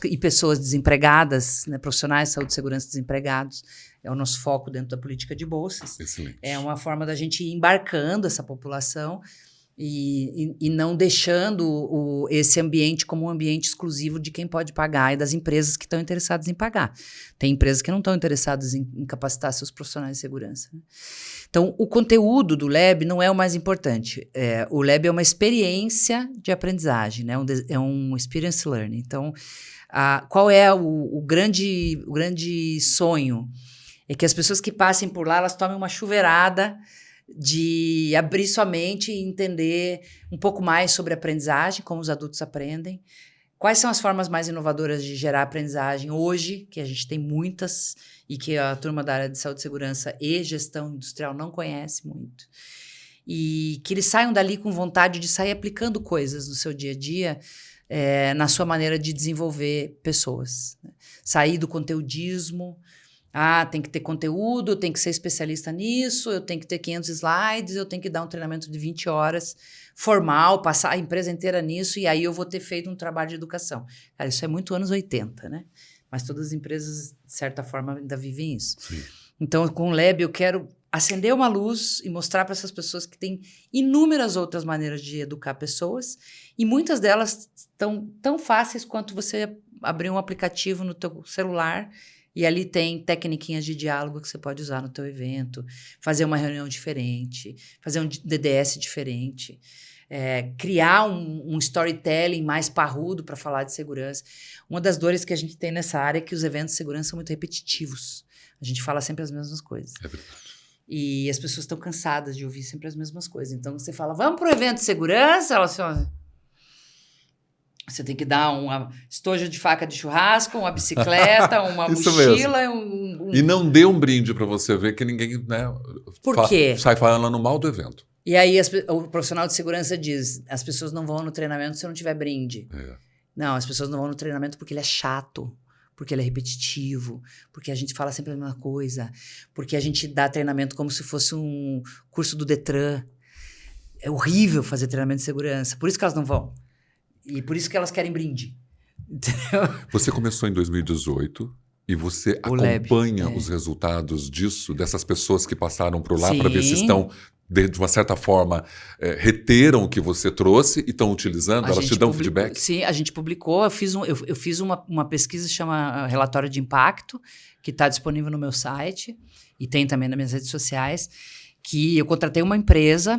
e pessoas desempregadas, né, profissionais de saúde e segurança desempregados. É o nosso foco dentro da política de bolsas. Excelente. É uma forma da gente ir embarcando essa população e não deixando esse ambiente como um ambiente exclusivo de quem pode pagar e das empresas que estão interessadas em pagar. Tem empresas que não estão interessadas em capacitar seus profissionais de segurança, né? Então, o conteúdo do Lab não é o mais importante. O Lab é uma experiência de aprendizagem, né? É um experience learning. Então, qual é o grande sonho? É que as pessoas que passem por lá, elas tomem uma chuveirada de abrir sua mente e entender um pouco mais sobre aprendizagem, como os adultos aprendem. Quais são as formas mais inovadoras de gerar aprendizagem hoje, que a gente tem muitas e que a turma da área de saúde e segurança e gestão industrial não conhece muito. E que eles saiam dali com vontade de sair aplicando coisas no seu dia a dia, na sua maneira de desenvolver pessoas. Sair do conteudismo. Tem que ter conteúdo, eu tenho que ser especialista nisso, eu tenho que ter 500 slides, eu tenho que dar um treinamento de 20 horas formal, passar a empresa inteira nisso, e aí eu vou ter feito um trabalho de educação. Cara, isso é muito anos 80, né? Mas todas as empresas, de certa forma, ainda vivem isso. Sim. Então, com o Lab, eu quero acender uma luz e mostrar para essas pessoas que tem inúmeras outras maneiras de educar pessoas, e muitas delas estão tão fáceis quanto você abrir um aplicativo no teu celular. E ali tem tecniquinhas de diálogo que você pode usar no teu evento, fazer uma reunião diferente, fazer um DDS diferente. criar um storytelling mais parrudo para falar de segurança. Uma das dores que a gente tem nessa área é que os eventos de segurança são muito repetitivos. A gente fala sempre as mesmas coisas. É verdade. E as pessoas estão cansadas de ouvir sempre as mesmas coisas. Então, você fala, vamos para o evento de segurança? Elas falam, você tem que dar um estojo de faca de churrasco, uma bicicleta, uma mochila. E não dê um brinde para você ver que ninguém, né, Por quê? sai falando mal do evento. E aí o profissional de segurança diz, as pessoas não vão no treinamento se não tiver brinde. Não, as pessoas não vão no treinamento porque ele é chato, porque ele é repetitivo, porque a gente fala sempre a mesma coisa, porque a gente dá treinamento como se fosse um curso do Detran. É horrível fazer treinamento de segurança, por isso que elas não vão. E por isso que elas querem brinde. Entendeu? Você começou em 2018 e você acompanha os resultados disso, dessas pessoas que passaram por lá, para ver se estão, de uma certa forma, reteram o que você trouxe e estão utilizando? Elas te dão feedback? Sim, a gente publicou. Eu fiz uma pesquisa que chama Relatório de Impacto, que está disponível no meu site e tem também nas minhas redes sociais, que eu contratei uma empresa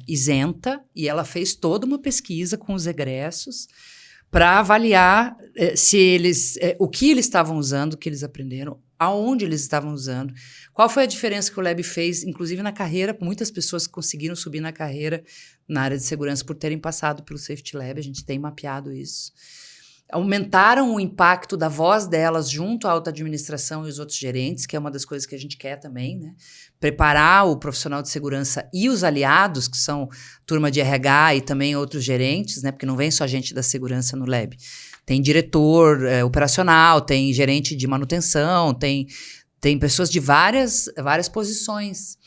isenta e ela fez toda uma pesquisa com os egressos para avaliar se eles, o que eles estavam usando, o que eles aprenderam, aonde eles estavam usando, qual foi a diferença que o Lab fez, inclusive na carreira. Muitas pessoas conseguiram subir na carreira na área de segurança por terem passado pelo Safety Lab, a gente tem mapeado isso. Aumentaram o impacto da voz delas junto à alta administração e os outros gerentes, que é uma das coisas que a gente quer também, né? Preparar o profissional de segurança e os aliados, que são turma de RH e também outros gerentes, né? Porque não vem só gente da segurança no Lab. Tem diretor operacional, tem gerente de manutenção, tem pessoas de várias posições.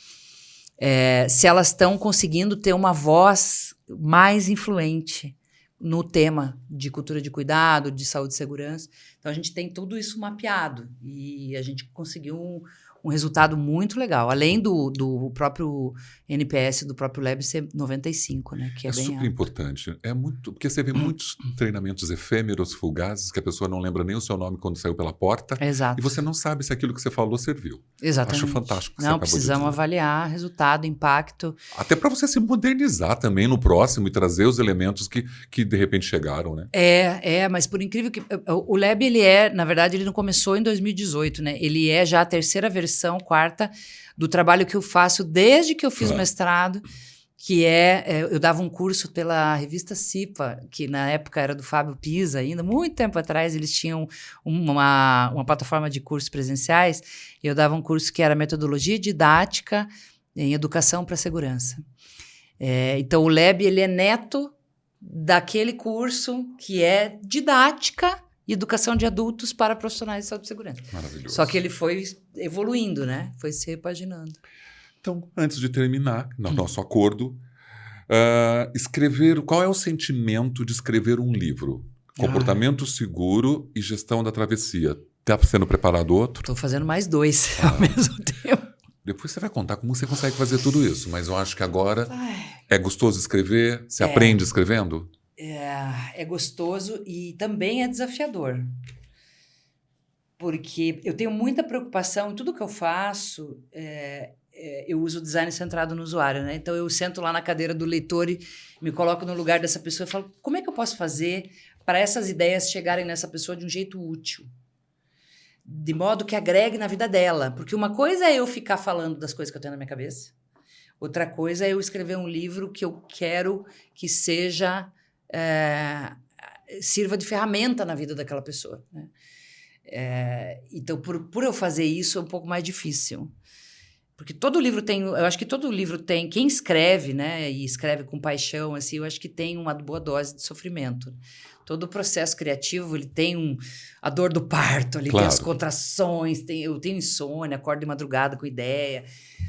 Se elas estão conseguindo ter uma voz mais influente no tema de cultura de cuidado, de saúde e segurança. Então, a gente tem tudo isso mapeado e a gente conseguiu um resultado muito legal, além do próprio NPS, do próprio Lab ser 95, né? Que é bem super alto. Importante. Porque você vê muitos treinamentos efêmeros, fugazes, que a pessoa não lembra nem o seu nome quando saiu pela porta. Exato. E você não sabe se aquilo que você falou serviu. Exatamente. Acho fantástico que você não, acabou precisamos de dizer. Avaliar resultado, impacto. Até para você se modernizar também no próximo e trazer os elementos que de repente chegaram, né? Mas por incrível que... O Lab, na verdade, ele não começou em 2018, né? Ele é já a terceira versão, quarta, do trabalho que eu faço desde que eu fiz o mestrado, que eu dava um curso pela revista CIPA, que na época era do Fábio Pisa ainda, muito tempo atrás eles tinham uma plataforma de cursos presenciais, e eu dava um curso que era Metodologia Didática em Educação para Segurança. Então o Lab, ele é neto daquele curso que é Didática e Educação de Adultos para Profissionais de Saúde e Segurança. Maravilhoso. Só que ele foi evoluindo, né? Foi se repaginando. Então, antes de terminar nosso acordo, qual é o sentimento de escrever um livro? Comportamento seguro e gestão da travessia. Está sendo preparado outro? Estou fazendo mais 2 ao mesmo tempo. Depois você vai contar como você consegue fazer tudo isso, mas eu acho que agora é gostoso escrever? Você aprende escrevendo? É gostoso e também é desafiador. Porque eu tenho muita preocupação em tudo que eu faço. Eu uso o design centrado no usuário, né? Então, eu sento lá na cadeira do leitor e me coloco no lugar dessa pessoa e falo, como é que eu posso fazer para essas ideias chegarem nessa pessoa de um jeito útil? De modo que agregue na vida dela. Porque uma coisa é eu ficar falando das coisas que eu tenho na minha cabeça. Outra coisa é eu escrever um livro que eu quero que seja... sirva de ferramenta na vida daquela pessoa, né? Então, por eu fazer isso, é um pouco mais difícil. Porque todo livro tem... Eu acho que todo livro tem... Quem escreve, né? E escreve com paixão, assim, eu acho que tem uma boa dose de sofrimento. Todo o processo criativo, ele tem a dor do parto, ali tem as contrações, eu tenho insônia, acordo de madrugada com ideia.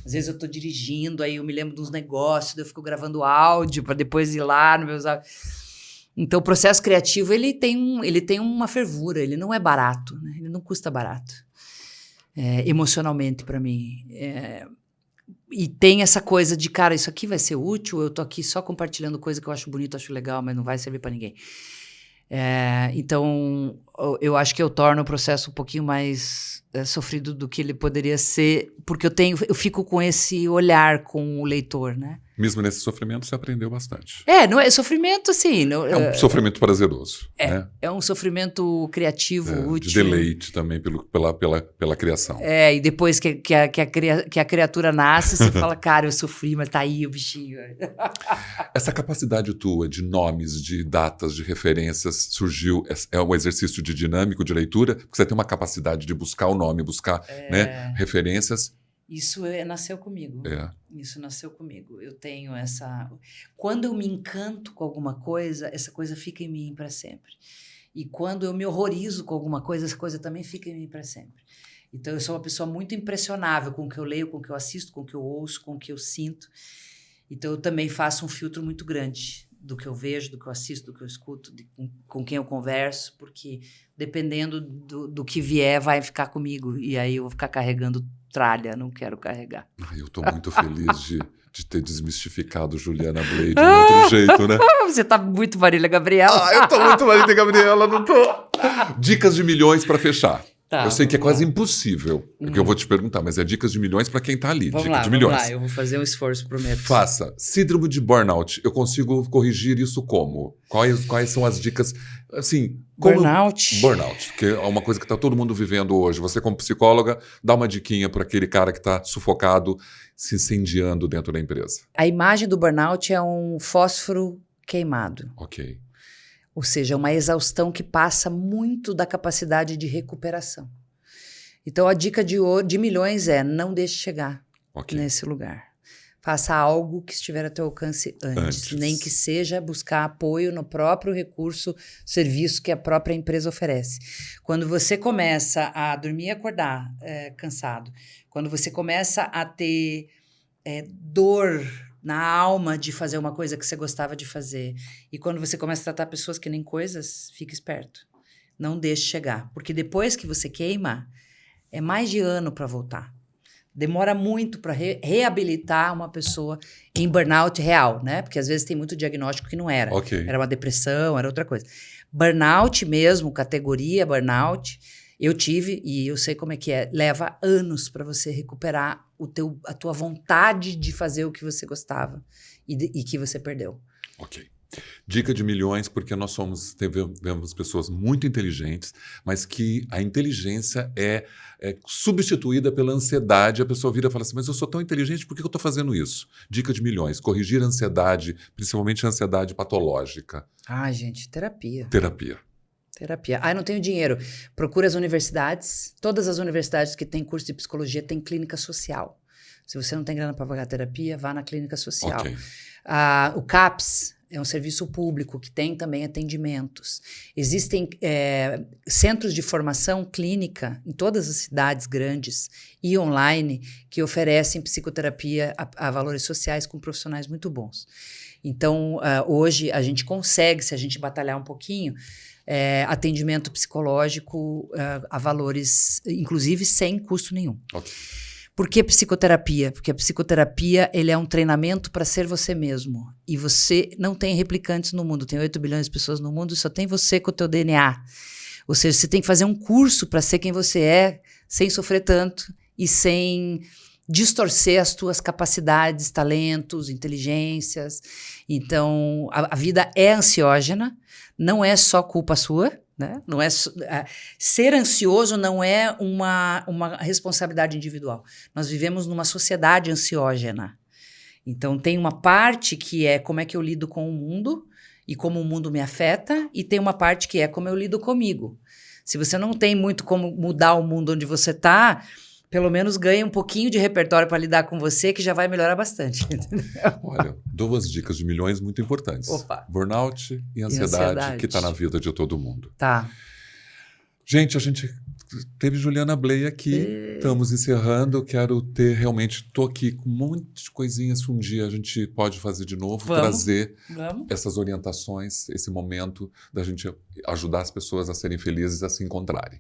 Às vezes eu estou dirigindo, aí eu me lembro dos negócios, eu fico gravando áudio para depois ir lá no meus... Então, o processo criativo, ele tem uma fervura, ele não é barato, né? Ele não custa barato, emocionalmente para mim. E tem essa coisa de, cara, isso aqui vai ser útil, eu tô aqui só compartilhando coisa que eu acho bonito, acho legal, mas não vai servir para ninguém. Então, eu acho que eu torno o processo um pouquinho mais sofrido do que ele poderia ser, porque eu fico com esse olhar com o leitor, né? Mesmo nesse sofrimento, você aprendeu bastante. Não é sofrimento, assim. É um sofrimento prazeroso. Né? É um sofrimento criativo, útil. De deleite também pela criação. E depois que a criatura nasce, você fala, cara, eu sofri, mas tá aí o bichinho. Essa capacidade tua de nomes, de datas, de referências, surgiu, é um exercício de dinâmico de leitura, porque você tem uma capacidade de buscar o nome, buscar né, referências. Isso nasceu comigo. Isso nasceu comigo. Eu tenho essa... Quando eu me encanto com alguma coisa, essa coisa fica em mim para sempre. E quando eu me horrorizo com alguma coisa, essa coisa também fica em mim para sempre. Então, eu sou uma pessoa muito impressionável com o que eu leio, com o que eu assisto, com o que eu ouço, com o que eu sinto. Então, eu também faço um filtro muito grande do que eu vejo, do que eu assisto, do que eu escuto, com quem eu converso, porque dependendo do que vier, vai ficar comigo. E aí eu vou ficar carregando tralha, não quero carregar. Eu estou muito feliz de ter desmistificado Juliana Blade de um outro jeito, né? Você tá muito Marília Gabriela. Eu tô muito Marília Gabriela, não tô. Dicas de milhões para fechar. Eu sei que é quase impossível, o que eu vou te perguntar, mas é dicas de milhões para quem tá ali. Vamos Dica lá, de milhões. Vamos lá, eu vou fazer um esforço, prometo. Faça. Síndrome de burnout, eu consigo corrigir isso como? Quais são as dicas? Assim, Burnout. Burnout, que é uma coisa que tá todo mundo vivendo hoje. Você, como psicóloga, dá uma diquinha para aquele cara que tá sufocado, se incendiando dentro da empresa. A imagem do burnout é um fósforo queimado. Ok. Ou seja, uma exaustão que passa muito da capacidade de recuperação. Então, a dica de milhões é não deixe chegar nesse lugar. Faça algo que estiver a teu alcance antes. Nem que seja buscar apoio no próprio recurso, serviço que a própria empresa oferece. Quando você começa a dormir e acordar cansado, quando você começa a ter dor na alma de fazer uma coisa que você gostava de fazer, e quando você começa a tratar pessoas que nem coisas, fica esperto. Não deixe chegar. Porque depois que você queima, é mais de ano para voltar. Demora muito para reabilitar uma pessoa em burnout real, né? Porque às vezes tem muito diagnóstico que não era. Era uma depressão, era outra coisa. Burnout mesmo, categoria burnout, eu tive e eu sei como é que é. Leva anos para você recuperar a tua vontade de fazer o que você gostava e que você perdeu. Ok. Dica de milhões, porque nós vemos pessoas muito inteligentes, mas que a inteligência é substituída pela ansiedade. A pessoa vira e fala assim, mas eu sou tão inteligente, por que eu estou fazendo isso? Dica de milhões, corrigir a ansiedade, principalmente a ansiedade patológica. Gente, terapia. Terapia. Não tenho dinheiro. Procura as universidades. Todas as universidades que têm curso de psicologia têm clínica social. Se você não tem grana para pagar terapia, vá na clínica social. O CAPS é um serviço público que tem também atendimentos. Existem centros de formação clínica em todas as cidades grandes e online que oferecem psicoterapia a valores sociais com profissionais muito bons. Então, hoje a gente consegue, se a gente batalhar um pouquinho, atendimento psicológico a valores, inclusive sem custo nenhum. Por que psicoterapia? Porque a psicoterapia ele é um treinamento para ser você mesmo. E você não tem replicantes no mundo. Tem 8 bilhões de pessoas no mundo, só tem você com o teu DNA. Ou seja, você tem que fazer um curso para ser quem você é, sem sofrer tanto e sem distorcer as tuas capacidades, talentos, inteligências. Então, a vida é ansiógena, não é só culpa sua. Né? Não é, ser ansioso não é uma responsabilidade individual. Nós vivemos numa sociedade ansiógena. Então, tem uma parte que é como é que eu lido com o mundo e como o mundo me afeta, e tem uma parte que é como eu lido comigo. Se você não tem muito como mudar o mundo onde você está, pelo menos ganha um pouquinho de repertório para lidar com você, que já vai melhorar bastante. Olha, 2 dicas de milhões muito importantes. Burnout e ansiedade, que está na vida de todo mundo. Gente, a gente teve Juliana Bley aqui. Estamos encerrando. Quero estou aqui com um monte de coisinhas que um dia a gente pode fazer de novo, trazer essas orientações, esse momento da gente ajudar as pessoas a serem felizes, a se encontrarem.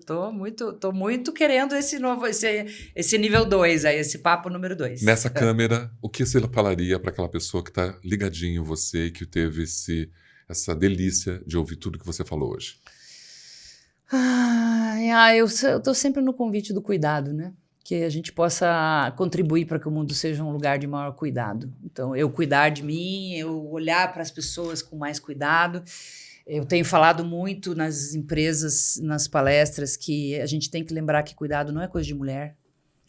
Tô muito querendo esse nível 2 aí, esse papo número 2. Nessa câmera, o que você falaria para aquela pessoa que está ligadinho em você e que teve essa delícia de ouvir tudo que você falou hoje? Eu estou sempre no convite do cuidado, né? Que a gente possa contribuir para que o mundo seja um lugar de maior cuidado. Então, eu cuidar de mim, eu olhar para as pessoas com mais cuidado. Eu tenho falado muito nas empresas, nas palestras, que a gente tem que lembrar que cuidado não é coisa de mulher,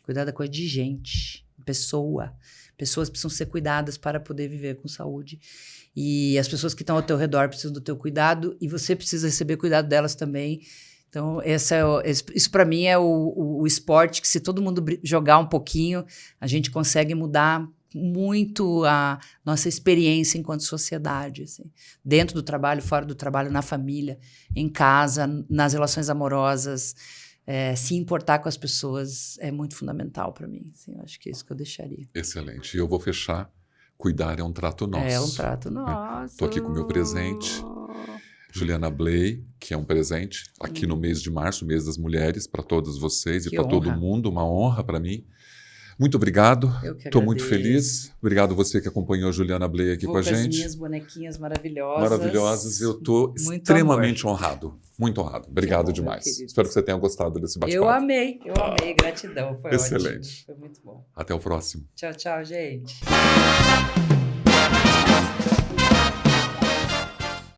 cuidado é coisa de gente, pessoa. Pessoas precisam ser cuidadas para poder viver com saúde. E as pessoas que estão ao teu redor precisam do teu cuidado e você precisa receber cuidado delas também. Então, isso para mim é o esporte que, se todo mundo jogar um pouquinho, a gente consegue mudar muito a nossa experiência enquanto sociedade. Assim. Dentro do trabalho, fora do trabalho, na família, em casa, nas relações amorosas. Se importar com as pessoas é muito fundamental para mim. Assim, eu acho que é isso que eu deixaria. Excelente. E eu vou fechar. Cuidar é um trato nosso. É um trato nosso. Estou aqui com o meu presente. Juliana Bley, que é um presente aqui no mês de março, mês das mulheres, para todas vocês e para todo mundo. Uma honra para mim. Muito obrigado. Estou muito feliz. Obrigado você que acompanhou a Juliana Bley aqui com a gente. As minhas bonequinhas maravilhosas. Maravilhosas. Eu estou extremamente honrado. Muito honrado. Obrigado demais. Espero que você tenha gostado desse bate-papo. Eu amei. Gratidão. Foi excelente. Ótimo. Foi muito bom. Até o próximo. Tchau, tchau, gente.